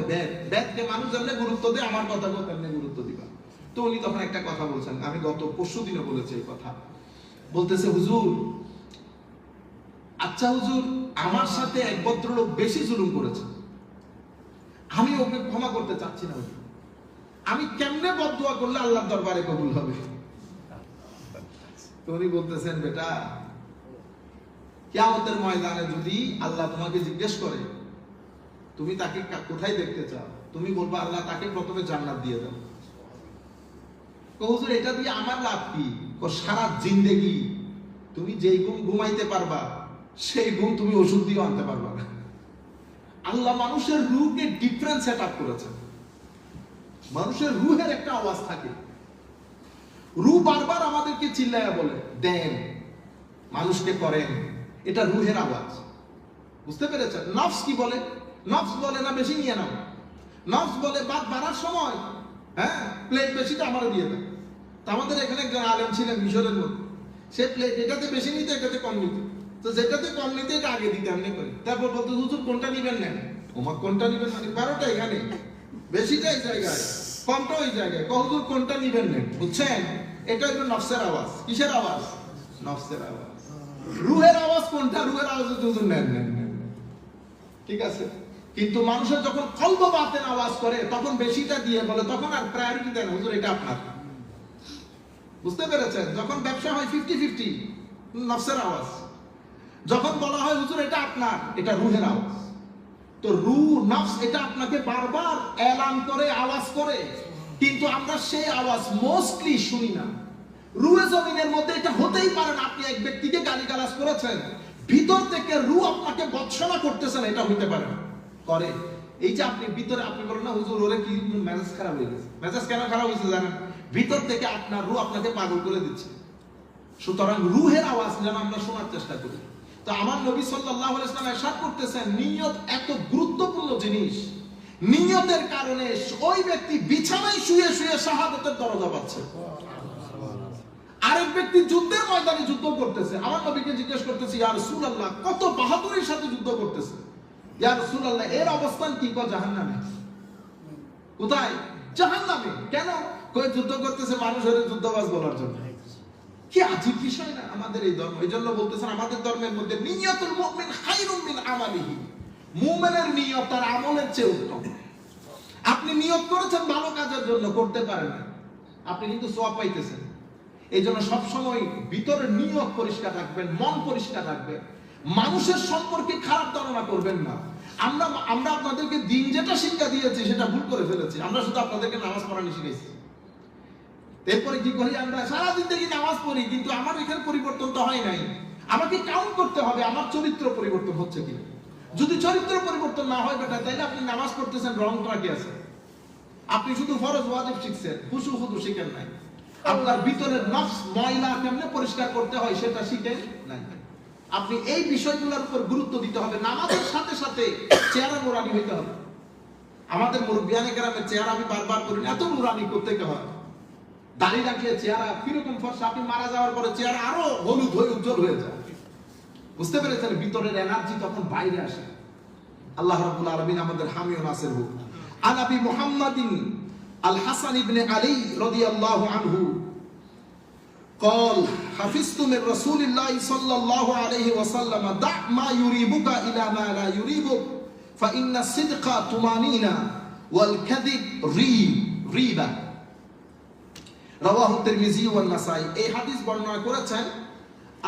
ব্যাগকে মানুষ যেমনি গুরুত্ব দেয়, আমার কথাগুলো তেমনি গুরুত্ব দিবা। তো উনি তখন একটা কথা বলছেন, আমি গত পরশুদিনও বলেছি এই কথা। বলতেছে, হুজুর, আচ্ছা হুজুর, আমার সাথে এক ভদ্রলোক বেশি জুলুম করেছে, আমি ওকে ক্ষমা করতে চাচ্ছি না হুজুর। আমি কেমনে বদদুয়া করলে আল্লাহর দরবারে কবুল হবে? তো উনি বলতেছেন, বেটা, কিয়ামতের ময়দানে যদি আল্লাহ তোমাকে জিজ্ঞেস করে তুমি তাকে কোথায় দেখতে চাও, তুমি বলবা আল্লাহ তাকে প্রথমে জান্নাত দিয়ে দাও। হুজুর, এটা দিয়ে আমার লাভ কি? সারা জিন্দেগি তুমি যেই ঘুম ঘুমাইতে পারবা সেই ঘুম তুমি ওষুধ দিয়ে আনতে পারবা না। আল্লাহ মানুষের রূহকে ডিফারেন্ট সেট আপ করেছে। মানুষের রূহের একটা আওয়াজ থাকে, রূহ বারবার আমাদেরকে চিল্লায়া বলে দেন, মানুষকে করেন, এটা রূহের আওয়াজ। বুঝতে পেরেছেন? নফস কি বলে? নফস বলে না বেশি নিয়ে নাও। নফস বলে বাদ বাড়ার সময়, হ্যাঁ, প্লেট বেশিটা আমারও দিয়ে দেয়। তো আমাদের এখানে একজন আলেম ছিলেন মিশরের মধ্যে, সে প্লেট এটাতে বেশি নিতে, এটাতে কম নিতে। তো যেটাতে কম নিতে এটা আগে দিতে, এমনি করে। তারপর বলতো, হুজুর কোনটা নিবেন? নেন। ওমা কোনটা নিবেন মানে 12টা এখানে, বেশিটা এই জায়গায়, কমটা ওই জায়গায়। হুজুর কোনটা নিবেন? নেন। বুঝছেন? এটা হলো নফসের আওয়াজ। কিসের আওয়াজ? নফসের আওয়াজ। রুহের আওয়াজ কোনটা? রুহের আওয়াজ হুজুর নেন। ঠিক আছে, কিন্তু মানুষের যখন কলব বাতেন আওয়াজ করে তখন বেশিটা দিয়ে বলে, তখন আর প্রায়োরিটি দেন, হুজুর এটা আপনার। বুঝতে পেরেছেন? যখন ব্যবসা হয় 50-50, নফসের আওয়াজ। যখন বলা হয় হুজুর এটা আপনার, এটা রুহের আওয়াজ। তো রূহ, নফস এটা আপনাকে বারবার এলান করে, আওয়াজ করে, কিন্তু আমরা সেই আওয়াজ মোস্টলি শুনি না। রুহে জমিনের মধ্যে এটা হতেই পারে না। আপনি এক ব্যক্তিকে গালিগালাজ করেছেন, ভিতর থেকে রূহ আপনাকে বৎসনা করতেছেন, এটা হইতে পারে না। করে এই যে আপনি ভিতরে, আপনি বলেন না হুজুর ওরে কি মেজাজ খারাপ হয়ে গেছে। মেজাজ কেন খারাপ হয়েছে জানেন? ভিতর থেকে আপনার রূহ আপনাকে পাগল করে দিচ্ছে। সুতরাং রূহের আওয়াজ যেন আমরা শোনার চেষ্টা করি। তো আমার নবী সাল্লাল্লাহু আলাইহি ওয়াসাল্লাম ইরশাদ করতেছেন, নিয়ত এত গুরুত্বপূর্ণ জিনিস। নিয়তের কারণে ওই ব্যক্তি বিছানায় শুয়ে শুয়ে শাহাদাতের দরজা পাচ্ছে। আরেক ব্যক্তি যুদ্ধের ময়দানে যুদ্ধ করতেছে, আমার নবীকে জিজ্ঞেস করতেছে, ইয়া রাসূলুল্লাহ, কত বাহাদুরির সাথে যুদ্ধ করতেছে, ইয়া রাসূলুল্লাহ এর অবস্থান কি? জাহান্নামে। কোথায়? জাহান্নামে। কেন? কই যুদ্ধ করতেছে মানুষের যুদ্ধবাজ বলার জন্য। কি আজীব বিষয় না আমাদের এই ধর্ম। এইজন্য বলতেছেন আমাদের ধর্মের মধ্যে নিয়তুল মুমিন খায়রুম মিন আমালিহি, মুমিনের নিয়ত তার আমলের চেয়ে উত্তম। আপনি নিয়ত করেছেন ভালো কাজের জন্য, করতে পারেন না, আপনি কিন্তু সওয়াব পাইতেছেন। এইজন্য সব সময় ভিতরের নিয়ত পরিষ্কার রাখবেন, মন পরিষ্কার রাখবেন, মানুষের সম্পর্কে খারাপ ধারণা করবেন না। আমরা আপনাদেরকে দিন যেটা শিক্ষা দিয়েছি সেটা ভুল করে ফেলেছি। আমরা শুধু আপনাদেরকে নামাজ পড়ানো শিখেছি। এরপরে কি করি? আমরা সারাদিন দেখি নামাজ পড়ি, কিন্তু আমার এখানে পরিবর্তন তো হয় নাই। আমাকে কাউন্ট করতে হবে আমার চরিত্র পরিবর্তন হচ্ছে কিনা। যদি চরিত্র পরিবর্তন না হয় বেটা, তাইলে আপনি নামাজ পড়তেছেন রং ট্রাকে আছে। আপনি শুধু ফরজ ওয়াজিব শিখছেন, খুশু খুদু শিখেন নাই। আপনার ভিতরের নফস ময়লা কেমনে পরিষ্কার করতে হয় সেটা শিখেন নাই। আপনি এই বিষয়গুলোর উপর গুরুত্ব দিতে হবে। নামাজের সাথে সাথে চেহারা নুরানি হইতে হবে। আমাদের মুরব্বিয়ানে কেরামের চেহারা আমি বারবার করি, এত নুরানি করতে হয়, দাড়ি রাখলে চেহারা কিরকম ফর্সা, আপনি মারা যাওয়ার পরে চেহারা আরো হলুদ হয়ে উজ্জ্বল হয়ে যায়। বুঝতে পেরেছেন? ভিতরের এনার্জি তখন বাইরে আসে। আল্লাহ রাব্বুল আলামিন আমাদের হামি ও নাসির হোক। আন আবি মুহাম্মাদিন আল হাসান ইবনে আলী রাদিয়াল্লাহু আনহু قال حفظت من رسول الله صلى الله عليه وسلم دع ما يريبك إلى ما لا يريبك فإن الصدق طمأنينة والكذب ريبة رواه الترمذي والنسائي। এই হাদিস বর্ণনা করেছেন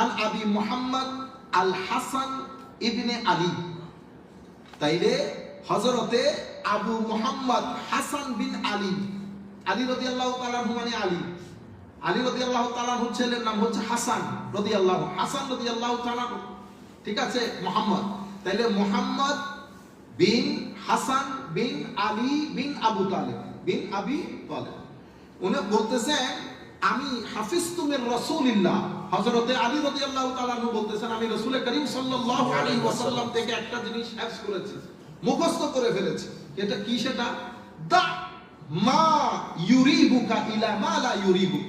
আন আবি মুহাম্মদ আল হাসান ইবনে আলী। তাইলে হযরতে আবু মুহাম্মদ হাসান বিন আলী, আলী রাদিয়াল্লাহু তাআলা মানে আলী, আলী রাদিয়াল্লাহু তাআলা ছেলের নাম হচ্ছে হাসান রাদিয়াল্লাহু, হাসান রাদিয়াল্লাহু তাআলা, ঠিক আছে, মুহাম্মদ। তাইলে মুহাম্মদ বিন হাসান বিন আলী বিন আবু তালেব বিন আবি তালেব। উনি বলতেছেন আমি হাফিজতু মির রাসূলিল্লাহ, হযরতে আলী রাদিয়াল্লাহু তাআলা বলতেছেন আমি রাসূল করিম সাল্লাল্লাহু আলাইহি ওয়াসাল্লাম থেকে একটা জিনিস হিফজ করেছি, মুখস্থ করে ফেলেছি। এটা কি? সেটা দা মা ইউরিবুকা ইলা মা লা ইউরিবুক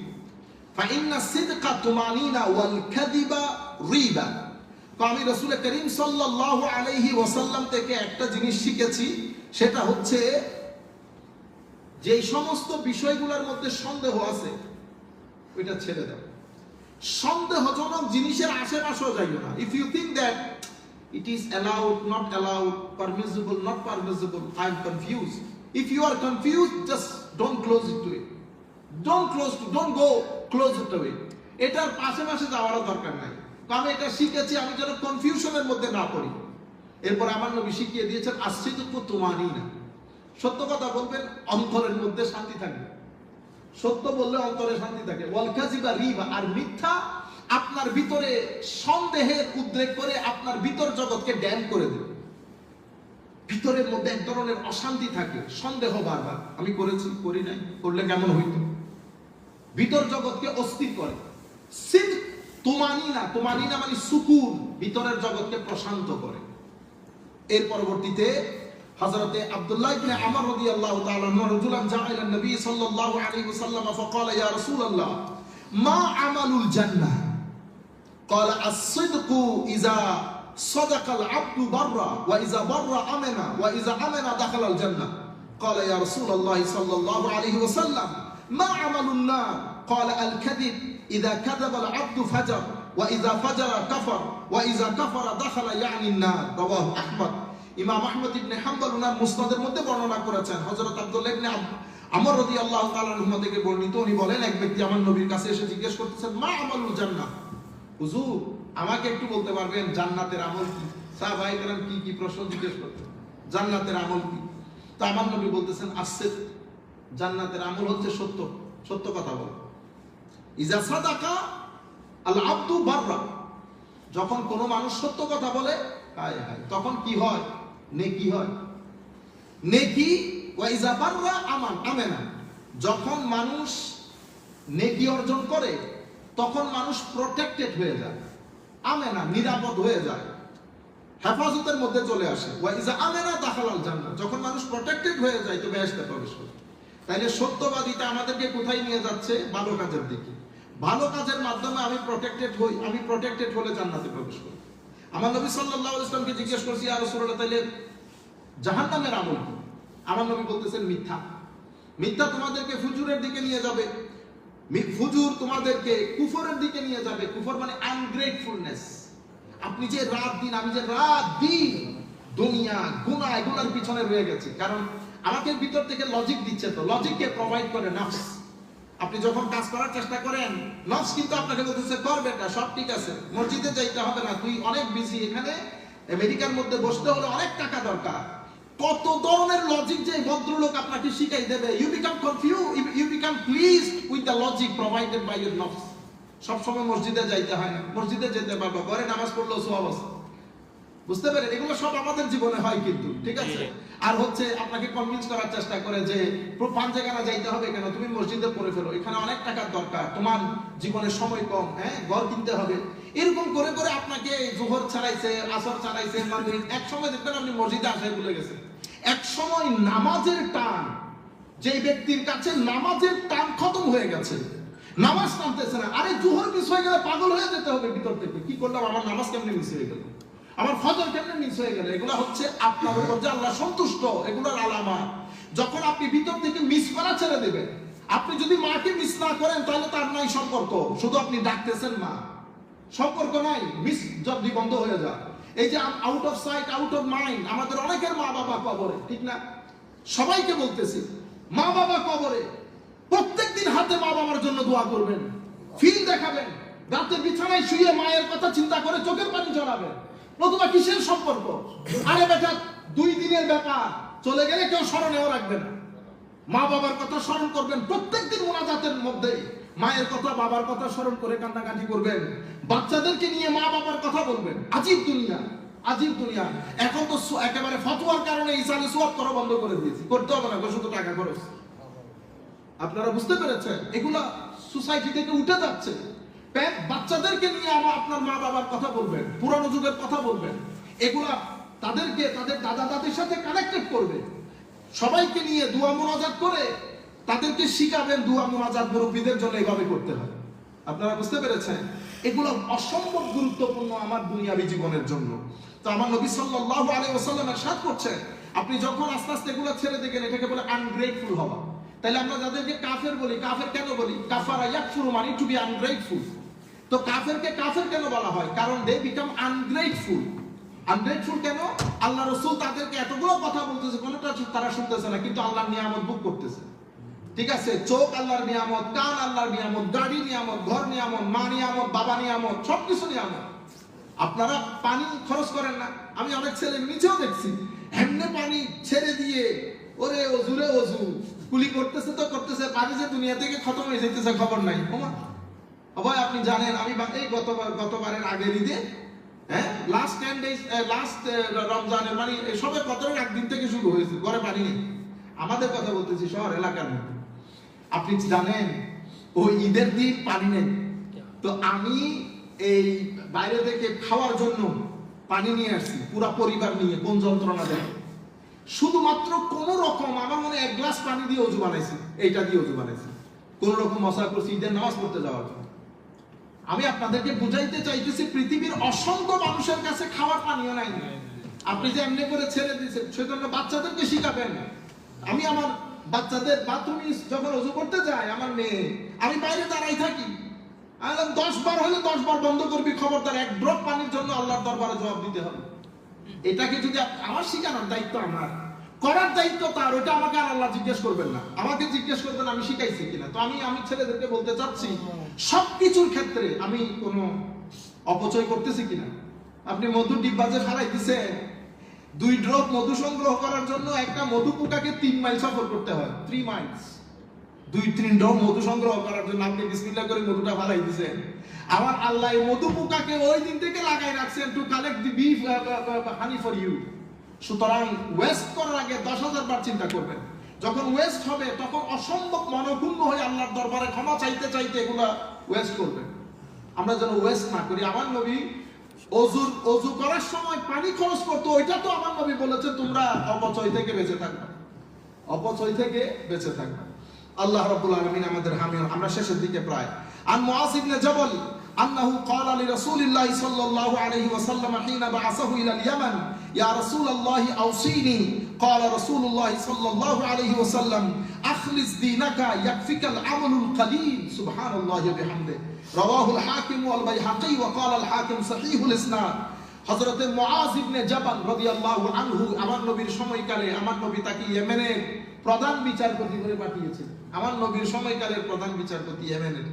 ফাইন্না সিদকা তুমানিনা ওয়াল কাযিবা রিবা। তো আমি রাসূল করিম সাল্লাল্লাহু আলাইহি ওয়াসাল্লাম থেকে একটা জিনিস শিখেছি, সেটা হচ্ছে যে সমস্ত বিষয়গুলোর মধ্যে সন্দেহ আছে ওইটা ছেড়ে দাও। সন্দেহজনক জিনিসের আশেপাশেও যাইও না। If you think that it is allowed, not allowed, permissible, not permissible, I am confused. If you are confused, just don't close it to it. Don't go closer to it. এটার পাশে যাওয়ার দরকার নাই। আমি এটা শিখেছি আমি যেন কনফিউশনের মধ্যে না পড়ি। এরপর আমার নবী শিখিয়ে দিয়েছেন আসসিদকু তুমানিনা, সত্য কথা বলবেন অন্তরের মধ্যে শান্তি থাকবে। সত্য বললে অন্তরে শান্তি থাকে। ওয়াল কাযিবা রিবা, আর মিথ্যা আপনার ভিতরে সন্দেহের উদ্রেক করে আপনার ভিতর জগৎকে ড্যাম করে দেবে। ভিতরের মধ্যে এক ধরনের অশান্তি থাকে, সন্দেহ বারবার, আমি করেছি, করি নাই, করলে কেমন হইতো, ভিতর জগৎকে অস্থির করে। সিদ তুমানিনা, তুমানিনা মানে সুকুন, ভিতরের জগৎকে প্রশান্ত করে। এর পরবর্তীতে হযরতে আব্দুল্লাহ ইবনে আমর রাদিয়াল্লাহু তাআলা আনহু রাজুলান জাআ ইলা নবী সাল্লাল্লাহু আলাইহি ওয়াসাল্লাম ফাকালা ইয়া রাসূলুল্লাহ মা আমালুল জান্নাহ ক্বালা আস-সিদকু ইযা সাদাকাল আবদু বাররা ওয়া ইযা বাররা আমানা ওয়া ইযা আমানা দাখালাল জান্নাহ ক্বালা ইয়া রাসূলুল্লাহ সাল্লাল্লাহু আলাইহি ওয়াসাল্লাম মা আমালুন নার ক্বালা আল-কাযিব ইযা কাযাবাল আবদু ফাজার ওয়া ইযা ফাজারা কাফার ওয়া ইযা কাফারা দাখালা ইয়ানি আন-নার। রাওয়াহু আহমদ। ইমাম আহমদ ইবনে হাম্বল ওনার মুসনাদের মধ্যে বর্ণনা করেছেন হযরত আব্দুল্লাহ ইবনে আমর রাদিয়াল্লাহু তাআলা আনহু থেকে বর্ণিত। উনি বলেন এক ব্যক্তি আমার নবীর কাছে এসে জিজ্ঞেস করতেছেন মা আমালুল জান্নাহ, হুজুর আমাকে একটু বলতে পারবেন জান্নাতের আমল কি? সাহাবায়ে কেরাম কি প্রশ্ন জিজ্ঞেস করতেন, জান্নাতের আমল কি? তো আমার নবী বলতেছেন আসসিদ, জান্নাতের আমল হচ্ছে সত্য কথা বলা। ইজা সাদাকা আল আবদু বাররা, যখন কোনো মানুষ সত্য কথা বলে হায় হায় তখন কি হয়? নেকি হয়, নেকি। ওয়া ইজা বাররা আমানা, যখন মানুষ নেকি অর্জন করে তখন মানুষ প্রোটেক্টেড হয়ে যায়, আমেনা নিরাপদ হয়ে যায়, হেফাজতের মধ্যে চলে আসে। ওয়া ইজা আমানা দাখালাল জান্নাহ, যখন মানুষ প্রোটেক্টেড হয়ে যায় তো বেহেশতে প্রবেশ করে। তাইলে সত্যবাদিতা আমাদেরকে কোথায় নিয়ে যাচ্ছে? ভালো কাজের দিকে। ভালো কাজের মাধ্যমে আমি প্রোটেক্টেড হই, আমি প্রোটেক্টেড হলে জান্নাতে প্রবেশ করি। আমার নবী সাল্লাল্লাহু আলাইহি ওয়াসাল্লামকে জিজ্ঞেস করছি ইয়া রাসূলুল্লাহ তাইলে জাহান্নামের আমল কি? আমার নবী বলতেছেন মিথ্যা। মিথ্যা তোমাদেরকে ফুজুরের দিকে নিয়ে যাবে, ফুজুর তোমাদেরকে কুফরের দিকে নিয়ে যাবে। কুফর মানে আনগ্রেটফুলনেস। আপনি যে রাত দিন, আমি যে রাত দিন দুনিয়া গুনাহ এগুলোর পিছনে রয়ে গেছি, কারণ আমাকে ভিতর থেকে লজিক দিচ্ছে, তো লজিককে প্রোভাইড করে নফস। আপনি যখন কাজ করার চেষ্টা করেন নফস কিন্তু আপনাকে বলতেছে কর বেটা, সব ঠিক আছে, মসজিদে যাইতে হবে না, তুই অনেক বিজি, এখানে আমেরিকার মধ্যে বসতে হলে অনেক টাকা দরকার। কত ধরনের লজিক যে ভদ্রলোক আপনাকে শিখাই দেবে। You become confuse, you become pleased with the logic provided by your নফস। সব সময় মসজিদে যাইতে হয় না, মসজিদে যেতে পারবো, ঘরে নামাজ পড়লেও সওয়াব আছে। বুঝতে পারেন? এগুলো সব আমাদের জীবনে হয় কিন্তু, ঠিক আছে? আর হচ্ছে আপনাকে কনভিন্স করার চেষ্টা করে যে পাঞ্জাগানা যাইতে হবে কেন, তুমি মসজিদে পড়ে ফেলো, এখানে অনেক টাকার দরকার, তোমার জীবনে সময় কম, হ্যাঁ ঘর কিনতে হবে, এরকম করে করে আপনাকে জোহর ছাড়াইছে, আসর ছাড়াইছে, মাগরিব, এক সময় দেখবেন আপনি মসজিদে আসায় ভুলে গেছেন। এক সময় নামাজের টান, যে ব্যক্তির কাছে নামাজের টান খতম হয়ে গেছে, নামাজ টানতেছে না, আরে জোহর মিস হয়ে গেলে পাগল হয়ে যেতে হবে ভিতর থেকে, কি করলাম, আমার নামাজ কেমনে মিস হয়ে গেল, আমার ফজর কেমনে মিস হয়ে গেল। এগুলা হচ্ছে আপনার উপর যে আল্লাহ সন্তুষ্ট, এগুলোর আলামত। যখন আপনি ভিতর থেকে মিস করা ছেড়ে দেবেন, আপনি যদি মাকে মিস না করেন তাহলে তার নাই সম্পর্ক, শুধু আপনি ডাকতেছেন মা, সম্পর্ক নাই, মিস জলদি বন্ধ হয়ে যায়। এই যে out of sight out of mind, আমাদের অনেকের মা বাবা কবরে, ঠিক না? সবাইকে বলতেছি, মা বাবা কবরে, প্রত্যেকদিন হাতে মা বাবার জন্য দোয়া করবেন, ফিল দেখাবেন, রাতে বিছানায় শুয়ে মায়ের কথা চিন্তা করে চোখের পানি ঝরাবেন, নতুবা কিসের সম্পর্ক? আরে বেটা 2 দিনের ব্যাপার, চলে গেলে কেউ স্মরণেও রাখবে না। মা বাবার কথা স্মরণ করবেন, প্রত্যেকদিন মুনাজাতের মধ্যে মায়ের কথা বাবার কথা স্মরণ করে কান্নাকাটি করবেন, বাচ্চাদেরকে নিয়ে মা বাবার কথা বলবেন। আজীব দুনিয়া, আজীব দুনিয়া। এখন তো একেবারে ফতোয়ার কারণে ইসালে সোয়াব করা বন্ধ করে দিয়েছি, করতে হবে না, শুধু টাকা খরচ। আপনারা বুঝতে পেরেছেন? এগুলা সোসাইটি থেকে উঠে যাচ্ছে। বাচ্চাদেরকে নিয়ে আপনার মা বাবার কথা বলবেন, পুরানো যুগের কথা বলবেন, এগুলা তাদেরকে তাদের দাদা দাদির সাথে কানেক্টেড করবে। সবাইকে নিয়ে দোয়া মুনাজাত করে তাদেরকে শিখাবেন দোয়া মুনাজাত মুরব্বীদের জন্য এইভাবে করতে হয়। আপনারা বুঝতে পেরেছেন? এগুলো অসম্ভব গুরুত্বপূর্ণ আমার দুনিয়াবী জীবনের জন্য। তো আমার নবী সাল্লাল্লাহু আলাইহি ওয়াসাল্লাম ইরশাদ করছেন, আপনি যখন আস্তে আস্তে এগুলো ছেড়ে দিবেন, এটাকে বলে আনগ্রেটফুল হওয়া। তাহলে আমরা যাদেরকে কাফের বলি, কাফের কেন বলি? কাফারা ইয়াকফুরু মানে টু বি আনগ্রেটফুল। তো কাফেরকে কাফের কেন বলা হয়? কারণ দে বিকাম আনগ্রেটফুল। আনগ্রেটফুল কেন? আল্লাহ রাসূল তাদেরকে এতগুলো কথা বলতেছে, কোনটা তারা শুনতেছে না, কিন্তু আল্লাহর নিয়ামত ভোগ করতেছে। ঠিক আছে, চোখ আল্লাহর নিয়ামত, কান আল্লাহর নিয়ামত, গাড়ি নিয়ামত, ঘর নিয়ামত, মা নিয়ামত, বাবা নিয়ামত, সবকিছু নিয়ামত। আপনারা পানি খরচ করেন না? আমি অনেক ছেলে নিচেও দেখছি এমনি পানি ছেড়ে দিয়ে ওরে ওজুরে ওজু কুলি করতেছে, তো করতেছে, পানি যে দুনিয়া থেকে খতম হয়ে যেতেছে খবর নাই। ওমা ভাই আপনি জানেন, আমি এই গতবারের আগের ঈদে, হ্যাঁ লাস্ট 10 ডেজ, লাস্ট রমজানের মানে সবে কতরের একদিন থেকে শুরু হয়েছে, ঘরে পানি নেই। আমাদের কথা বলতেছি, শহর এলাকার মধ্যে। আপনি জানেন ওই ঈদের দিন পানি নেই, তো আমি এই বাইরে থেকে খাওয়ার জন্য পানি নিয়ে আসছি, পুরা পরিবার নিয়ে, কোন যন্ত্রণা দেয়। শুধুমাত্র কোন রকম আমার মনে 1 গ্লাস পানি দিয়ে ওযু বানাইছি, এইটা দিয়ে ওযু বানাইছি, কোন রকম মশলা করছি ঈদের নামাজ পড়তে যাওয়ার জন্য। আমি আপনাদেরকে বুঝাইতে চাইতেছি, পৃথিবীর অসংখ্য মানুষের কাছে খাওয়ার পানিও নাই। আপনি যে এমনি করে ছেড়ে দিয়েছেন, সেজন্য বাচ্চাদেরকে শিখাবেন। আমি আমার বাচ্চাদের বাথরুমে যখন ওযু করতে যায়, আমার মেয়ে, আমি বাইরে দাঁড়াই থাকি, আমি 10 বার হলে 10 বার বন্ধ করবি, খবরদার 1 ড্রপ পানির জন্য আল্লাহর দরবারে জবাব দিতে হবে। এটাকে যদি আমার শিখানোর দায়িত্ব আমার, করার দায়িত্ব তার, ওটা আমাকে আর আল্লাহ জিজ্ঞেস করবেন না, আমাকে জিজ্ঞেস করবেন আমি শিখাইছি কিনা। তো আমি ছেলেদেরকে বলতে চাচ্ছি, সবকিছুর ক্ষেত্রে আমি কোনো অপচয় করতেছি কিনা। আপনি মধু ডিব্বাজে ফেলাই দিছেন, 2 ড্রপ মধু সংগ্রহ করার জন্য একটা মধু পোকাকে 3 মাইল সফর করতে হয়, 3 মাইলস। 2-3 ড্রপ মধু সংগ্রহ করার জন্য আপনি বিসমিল্লাহ করে মধুটা ফেলাই দিছেন। আমার আল্লাহ এই মধু পোকাকে ওই দিন থেকে লাগাই রাখছেন to collect the beef honey for you. সুতরাং ওয়েস্ট করার আগে 10,000 বার চিন্তা করবেন। যখন ওয়েস্ট হবে তখন অসম্ভব মনোক্ষুণ্ণ হয়ে আল্লাহর দরবারে ক্ষমা চাইতে চাইতে এগুলা ওয়েস্ট করবেন। আমরা যেন ওয়েস্ট না করি। আমার নবী ওযু করার সময় পানি খরচ করতো, ওইটা তো আমার নবী বলেছে তোমরা অপচয় থেকে বেঁচে থাকবে, অপচয় থেকে বেঁচে থাকবে। আল্লাহ রাব্বুল আলামিন আমাদের হামি। আমরা শেষের দিকে প্রায়। আন মুআয ইবনে জাবাল أنه قال لرسول الله صلى الله عليه وسلم حين بعثه إلى اليمن يا رسول الله أوصيني قال رسول الله صلى الله عليه وسلم أخلص دينك يكفيك العمل القليل سبحان الله وبحمده رواه الحاكم والبيهقي وقال الحاكم صحيح الإسناد। হযরত মুআয ইবনে জাবাল রাদিয়াল্লাহু আনহু আমার নবীর সময়কালে, আমার নবী তাকে ইয়েমেনের প্রধান বিচারপতি করে পাঠিয়েছেন। আমার নবীর সময়কালের প্রধান বিচারপতি ইয়েমেনের।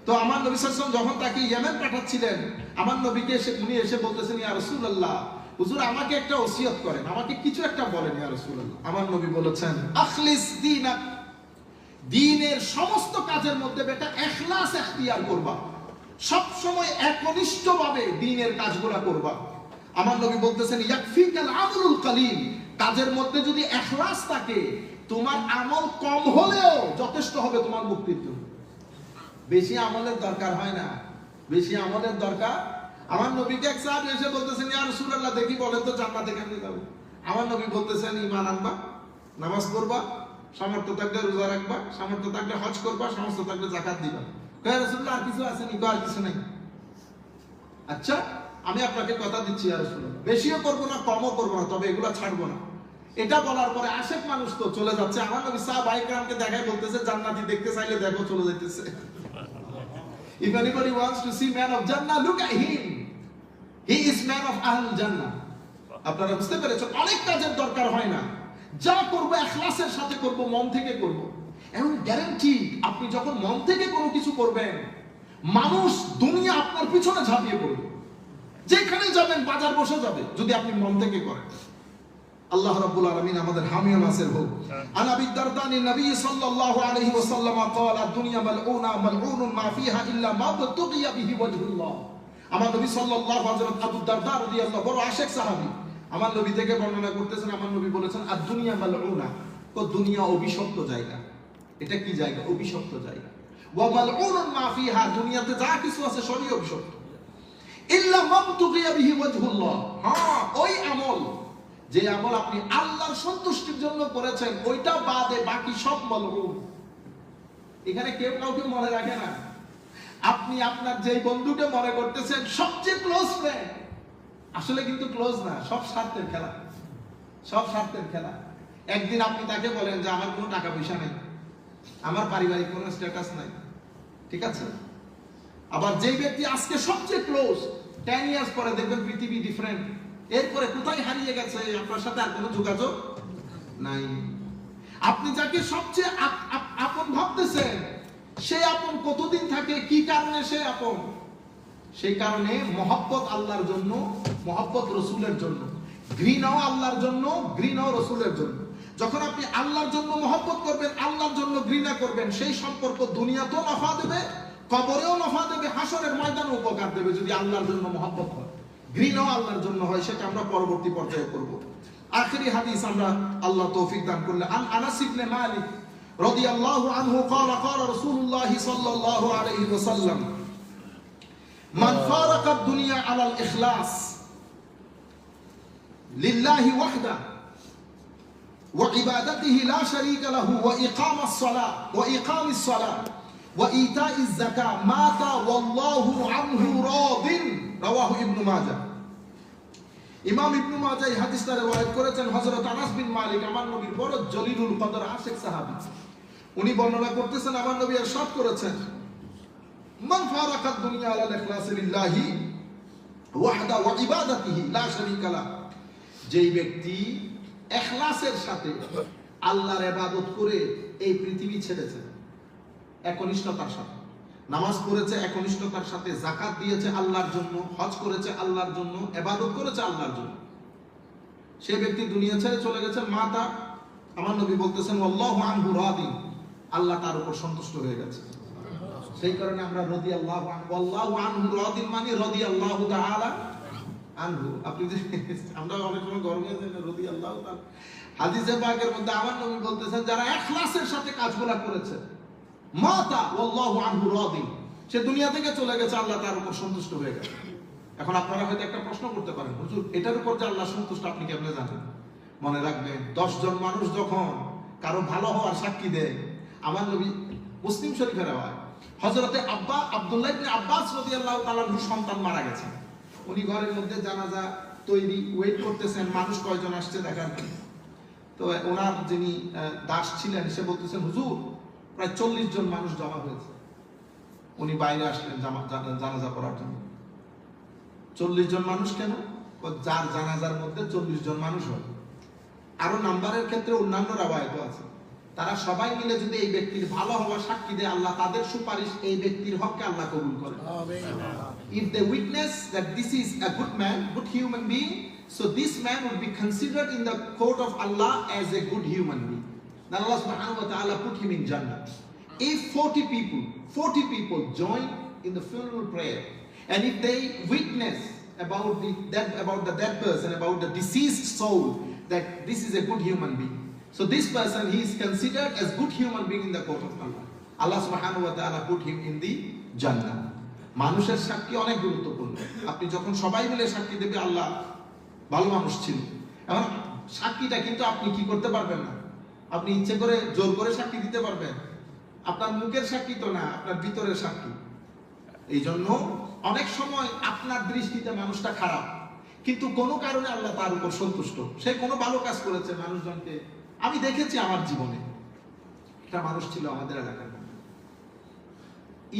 তো আমার নবী সাল্লাল্লাহু আলাইহি ওয়াসাল্লাম যখন তাকে ইয়েমেন পাঠাচ্ছিলেন, আমার নবীকে উনি এসে বলতেছেন, ইয়া রাসূলুল্লাহ, হুজুর আমাকে একটা ওসিয়ত করেন, আমাকে কিছু একটা বলেন ইয়া রাসূলুল্লাহ। আমার নবী বলেছেন, আখলিস দীনাক, দ্বীনের সমস্ত কাজের মধ্যে বেটা ইখলাস ইখতিয়ার করবা, সব সময় একনিষ্ঠভাবে দ্বীনের কাজগুলো করবা। আমার নবী বলতেছেন ইয়াকফিকাল আমলুল কালিল, কাজের মধ্যে যদি ইখলাস থাকে তোমার আমল কম হলেও যথেষ্ট হবে তোমার মুক্তির জন্য। বেশি আমলের দরকার হয় না, বেশি আমলের দরকার। আমার নবীকে এক সাহাবী এসে বলতেছেন ইয়া রাসূলুল্লাহ দেখি বলেন তো জান্নাতে কেমনে যাব? আমার নবী বলতেছেন ঈমান আনবা, নামাজ পড়বা, সামর্থ্য থাকলে রোজা রাখবা, সামর্থ্য থাকলে হজ করবা, সামর্থ্য থাকলে যাকাত দিবা। কয় রাসূলুল্লাহ আর কিছু আছে নি? আর কিছু নাই। আচ্ছা আমি আপনাকে কথা দিচ্ছি ইয়া রাসূলুল্লাহ, বেশিও করব না কমও করব না, তবে এগুলা ছাড়বো না। এটা বলার পরে আশেক মানুষ তো চলে যাচ্ছে। আমার নবী সাহাবায়ে কেরামকে দেখাই বলতেছে জান্নাতি দেখতে চাইলে দেখো, চলে যাইতেছে। If anybody wants to see man of Jannah, look at him. He is man of Ahlul Jannah. আপনারা বুঝতে পেরেছেন? অনেক কাজের দরকার হয় না, যা করব ইখলাসের সাথে করব, মন থেকে করব। এবং গ্যারান্টি আপনি যখন মন থেকে কোনো কিছু করবেন, মানুষ দুনিয়া আপনার পিছনে ঝাঁপিয়ে পড়বে। যেখানে যাবেন বাজার বসে যাবে যদি আপনি মন থেকে করেন। আল্লাহ রাব্বুল আলামিন আমাদের হামি ও নাসির হোক। আন আবি দারদানি নবী সাল্লাল্লাহু আলাইহি ওয়াসাল্লাম قال الدنيا ملعونة ملعون ما فيها إلا ما ابتغي به وجه الله। আমার নবী সাল্লাল্লাহু হযরত আবু দারদা রাদিয়াল্লাহু বড় আশেক সাহাবী, আমার নবী থেকে বর্ণনা করতেছেন। আমার নবী বলেছেন আদ-দুনিয়া মালউনা, তো দুনিয়া অভিশপ্ত জায়গা। এটা কি জায়গা? অভিশপ্ত জায়গা। ওয়া মালউনুন মা ফিহা, দুনিয়াতে যা কিছু আছে সবই অভিশপ্ত। ইল্লা মাবতুগি বিহি ওয়াজহুল্লাহ, হ্যাঁ ওই আমল, যে আমল আপনি আল্লাহর সন্তুষ্টির জন্য করেছেন, ওইটা বাদে বাকি সব মালউন। এখানে কেউ কাউকে মনে রাখে না। আপনি আপনার যেই বন্ধুকে মনে করতেছেন সবচেয়ে ক্লোজ ফ্রেন্ড, আসলে কিন্তু ক্লোজ না, সব স্বার্থের খেলা, সব স্বার্থের খেলা। একদিন আপনি তাকে বলেন যে আমার কোনো টাকা পয়সা নেই, আমার পারিবারিক কোনো স্ট্যাটাস নাই, ঠিক আছে? আবার যেই ব্যক্তি আজকে সবচেয়ে ক্লোজ, 10 ইয়ার্স পরে দেখবেন পৃথিবী ডিফারেন্ট, এরপরে কোথায় হারিয়ে গেছে, আপনার সাথে আর কোনো যোগাযোগ নাই। আপনি যাকে সবচেয়ে আপন ভাবতেছেন, সে আপন কতদিন থাকে, কি কারণে সে আপন? সেই কারণে মহব্বত আল্লাহর জন্য, মহব্বত রসুলের জন্য, ঘৃণাও আল্লাহর জন্য, ঘৃণাও রসুলের জন্য। যখন আপনি আল্লাহর জন্য মহব্বত করবেন, আল্লাহর জন্য ঘৃণা করবেন, সেই সম্পর্ক দুনিয়াতেও নফা দেবে, কবরেও নফা দেবে, হাসরের ময়দানে উপকার দেবে। যদি আল্লাহর জন্য মহব্বত হয়, ঘৃণাও আল্লাহর জন্য হয়, সেটা আমরা পরবর্তী পর্যায়ে করব। আখেরি হাদিস আমরা আল্লাহ তৌফিক দান করলে, আন আনাস ইবনে মালিক রাদিয়াল্লাহু আনহু قال قال رسول الله صلى الله عليه وسلم من فارق الدنيا على الإخلاص لله وحده وعبادته لا شريك له وإقام الصلاة وإيتاء الزكاة مات والله عنه راض। رواه ابن ماجه। ইমাম ইবনে মাজাহ এই হাদিসটা riwayat করেছেন হযরত আনাস বিন মালিক, আমার নবীর বড় জলিলুল কদর আশিক সাহাবী। উনি বর্ণনা করতেছেন আমার নবী ইরশাদ করেছেন মান ফারাকাত দুনিয়া আলা ইখলাসি লিল্লাহি ওয়াহদা ওয়া ইবাদাতিহি লা শারীকা লা, যেই ব্যক্তি ইখলাসের সাথে আল্লাহর ইবাদত করে এই পৃথিবী ছেড়েছে, একনিষ্ঠতার সাথে নামাজ পড়েছে, একনিষ্ঠতার সাথে যাকাত দিয়েছে আল্লাহর জন্য, হজ করেছে আল্লাহর জন্য, ইবাদত করেছে আল্লাহর জন্য, সেই ব্যক্তি দুনিয়া ছেড়ে চলে গেছে, মাতা, আমার নবী বলতেছেন আল্লাহু আনহু রাদিন, আল্লাহ তার উপর সন্তুষ্ট হয়ে গেছে। সেই কারণে আমরা রাদিয়াল্লাহু আনহু, আল্লাহু আনহু রাদিন মানে রাদিয়াল্লাহু তাআলা আনহু। আপনি যে আমরা অনেক সময় গর্ব হয়ে যাই না রাদিয়াল্লাহু তাআলা, হাদিসে পাকের মধ্যে আমার নবী বলতেছেন যারা ইখলাসের সাথে কাজগুলো করেছে, মাতা আল্লাহু আনহু রাদিন, সে দুনিয়া থেকে চলে গেছে, আল্লাহ তার উপর সন্তুষ্ট হয়ে গেছে। এখন আপনারা হয়তো একটা প্রশ্ন করতে পারেন, হুজুর এটার উপর যে আল্লাহ সন্তুষ্ট আপনি কেমনে জানেন? মনে রাখবেন 10 জন মানুষ যখন কারো ভালো হওয়ার সাক্ষী দেয়, আমার নবী মুসলিম শরীফের রাওয়ায়াত, হযরতে আব্দুল্লাহ ইবনে আব্বাস রাদিয়াল্লাহু তাআলা আনহু সন্তান মারা গেছে, উনি ঘরের মধ্যে জানাজা তৈরি ওয়েট করতেছেন, মানুষ কয়জন আসছে দেখার জন্য। তো ওনার যিনি দাস ছিলেন সে বলতেছেন হুজুর প্রায় 40 জন মানুষ জমা হয়েছে। উনি বাইরে আসলেন জানাজা পড়ার জন্য। 40 জন মানুষ কেন? যার জানাজার মধ্যে 40 জন মানুষ হয়। আরো নাম্বারের ক্ষেত্রে অন্যান্য রাওয়ায়াতও আছে। তারা সবাই মিলে যদি এই ব্যক্তির ভালো হওয়া সাক্ষী দেয়, আল্লাহ তাদের সুপারিশ এই ব্যক্তির হককে আল্লাহ কবুল করেন। If they witness that this is a good man, good human being, so this man would be considered in the court of Allah as a good human being. Then Allah subhanahu wa ta'ala put him in Jannah. If 40 people join in the funeral prayer, and if they witness about the dead person, about the deceased soul, that this is a good human being. So this person, he is considered as good human being in the court of Allah. Allah subhanahu wa ta'ala put him in the Jannah. মানুষের সাক্ষী অনেক গুরুত্বপূর্ণ। আপনি যখন সবাই মিলে সাক্ষী দেবে আল্লাহ ভালো মানুষ ছিল, এখন সাক্ষীটা কিন্তু আপনি কি করতে পারবেন না, আপনি ইচ্ছে করে জোর করে সাক্ষী দিতে পারবেন, আপনার মুখের সাক্ষী তো না, আপনার ভিতরের সাক্ষী। এই জন্য অনেক সময় আপনার দৃষ্টিতে মানুষটা খারাপ, কিন্তু কোনো কারণে আল্লাহ তার উপর সন্তুষ্ট, সে কোনো ভালো কাজ করেছে মানুষজনকে। আমি দেখেছি আমার জীবনে একটা মানুষ ছিল আমাদের এলাকার,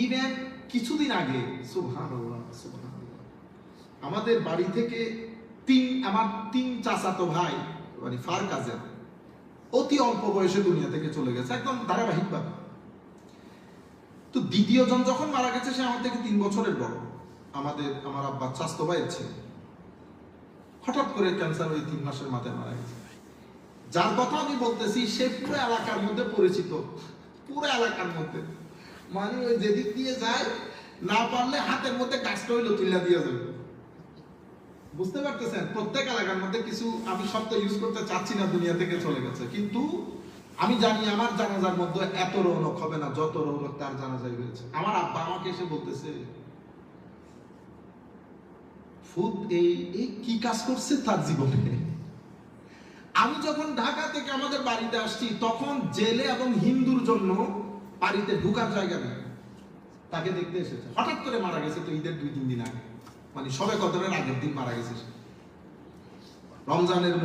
ইভেন কিছুদিন আগে সুবহানাল্লাহ সুবহানাল্লাহ, আমাদের বাড়ি থেকে আমার তিন চাচাতো ভাই, মানে ফার কাজের, অতি অল্প বয়সে দুনিয়া থেকে চলে গেছে একদম ধারাবাহিকভাবে। তো দ্বিতীয় জন যখন মারা গেছে, সে আমার থেকে 3 বছরের বড়, আমার আব্বা চাচাতো ভাইয়ের ছেলে। হঠাৎ করে ক্যান্সার ওই 3 মাসের মাথায় মারা গেছে। যার কথা আমি বলতেছি সে পুরো এলাকার মধ্যে পরিচিত, পুরো এলাকার মধ্যে, মানে ওই যেদিক দিয়ে যায় না পারলে হাতের মধ্যে কাজটা হইলো তুলে দিয়ে যাবে। বুঝতে পারতেছেন? প্রত্যেক এলাকার মধ্যে কিছু, আমি শব্দ ইউজ করতে চাচ্ছি না, দুনিয়া থেকে চলে গেছে, কিন্তু আমি জানি আমার জানাজার মধ্যে এত রৌনক হবে না যত রৌনক তার জানাজায় হয়েছে। আমার আব্বা আমাকে এসে বলতেছে, ফুদ এই কি কাজ করছে তার জীবনে। আমি যখন ঢাকা থেকে আমাদের বাড়িতে আসছি, তখন জেলে এবং হিন্দুর জন্য বাড়িতে ঢুকার জায়গা নেই, তাকে দেখতে এসেছে। হঠাৎ করে মারা গেছে তো ঈদের 2-3 দিন আগে, মানে সবে কদরের আগের দিন মারা গেছে। রমজানের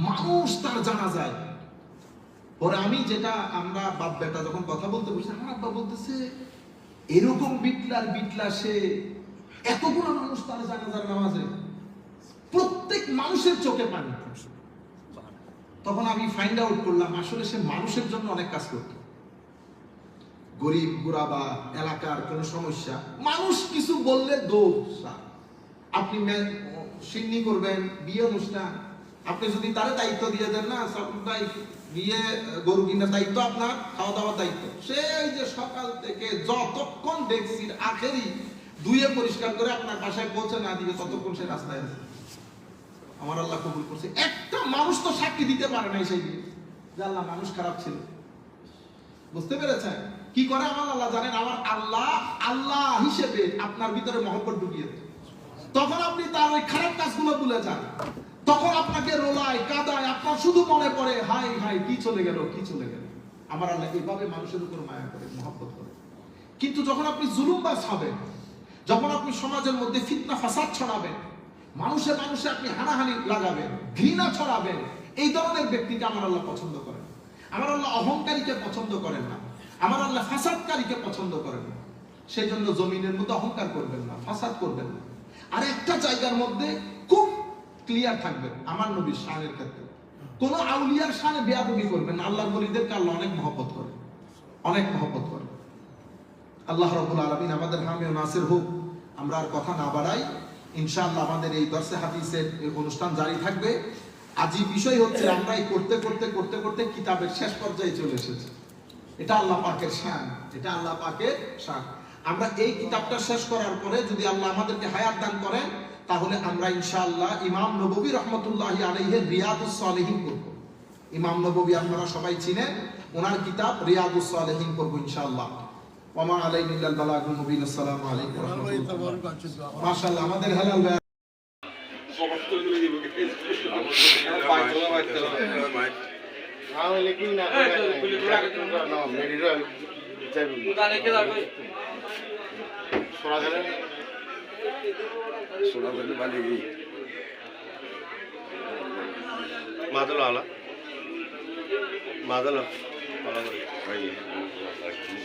মানুষ তার জানা যায়। পরে আমি যেটা, আমরা বাপ বেটা যখন কথা বলতে বসছি, আমার আব্বা বলতেছে এরকম বিটলা সে এতগুলো মানুষ তার জানাজার নামাজে, প্রত্যেক মানুষের চোখে পানি। তখন আমি ফাইন্ড আউট করলাম আসলে সে মানুষের জন্য অনেক কাজ করত। গরিব গুরাবা এলাকার কোন সমস্যা, মানুষ কিছু বললে দোষ, আপনি সিন্নি করবেন, বিয়ে অনুষ্ঠান, আপনি যদি তার দায়িত্ব দিয়ে দেন না, সবাই বিয়ে গরু কিনার দায়িত্ব আপনার, খাওয়া দাওয়ার দায়িত্ব, সে এই যে সকাল থেকে যতক্ষণ দেখছি আখেরি ধুয়ে পরিষ্কার করে আপনার বাসায় পৌঁছে না দিবে ততক্ষণ সে রাস্তায় আছে। আমার আল্লাহ কবুল করছে। একটা মানুষ তো সাক্ষী দিতে পারে নাই সেই দিন যে আল্লাহ মানুষ খারাপ ছিল। বুঝতে পেরেছেন? কি করে আমার আল্লাহ জানেন? আমার আল্লাহ হিসেবে আপনার ভিতরে মহব্বত ঢুকিয়ে দেয়। তখন আপনি তার ওই খারাপ কাজগুলো ভুলে যান, তখন আপনাকে রোলায় কাদায়, আপনার শুধু মনে পড়ে হাই হাই কি চলে গেল, কি চলে গেল। আমার আল্লাহ এইভাবে মানুষের উপর মায়া করে, মহব্বত করে। কিন্তু যখন আপনি জুলুমবাজ হবেন, যখন আপনি সমাজের মধ্যে ফিতনা ফাসাদ ছড়াবেন, মানুষে আপনি হানাহানি লাগাবেন, ঘৃণা ছড়াবেন, এই ধরনের ব্যক্তিকে আমার আল্লাহ পছন্দ করেন। আমার আল্লাহ অহংকারীকে পছন্দ করেন না, আমার আল্লাহ ফাসাদকারীকে পছন্দ করেন না। সেই জন্য জমিনের মধ্যে অহংকার করবেন না, ফাসাদ করবেন না। আর একটা জায়গার মধ্যে খুব ক্লিয়ার থাকবেন আমার নবীর শানের ক্ষেত্রে, কোন আউলিয়ার শানে বেয়াদবি করবেন না। আল্লাহর ওলিদেরকে আল্লাহ অনেক মহব্বত করে, অনেক মহব্বত করে। আল্লাহ রাব্বুল আলামিন আমাদের হামে ও নাসির হোক। আমরা আর কথা না বাড়াই, ইনশাআল্লাহ আমাদের এই দর্সে হাদিসের অনুষ্ঠান জারি থাকবে। আজই বিষয় হচ্ছে আমরা এই করতে করতে কিতাবের শেষ পর্যায়ে চলে এসেছি। এটা আল্লাহ পাকের শান, এটা আল্লাহ পাকের শান। আমরা এই কিতাবটা শেষ করার পরে যদি আল্লাহ আমাদেরকে হায়াত দান করেন, তাহলে আমরা ইনশাআল্লাহ ইমাম নববী রাহমাতুল্লাহি আলাইহির রিয়াদুস সালিহিন করব। ইমাম নববী আপনারা সবাই চিনেন, ওনার কিতাব রিয়াদুস সালিহিন করব ইনশাআল্লাহ। ওমা আলাইনা ইল্লাল বালাগুল মুবিন। আসসালামু আলাইকুম ওয়া রাহমাতুল্লাহ। মাশাআল্লাহ আমাদের হেলাল ভাই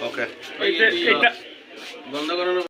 ওকে বন্ধ করো।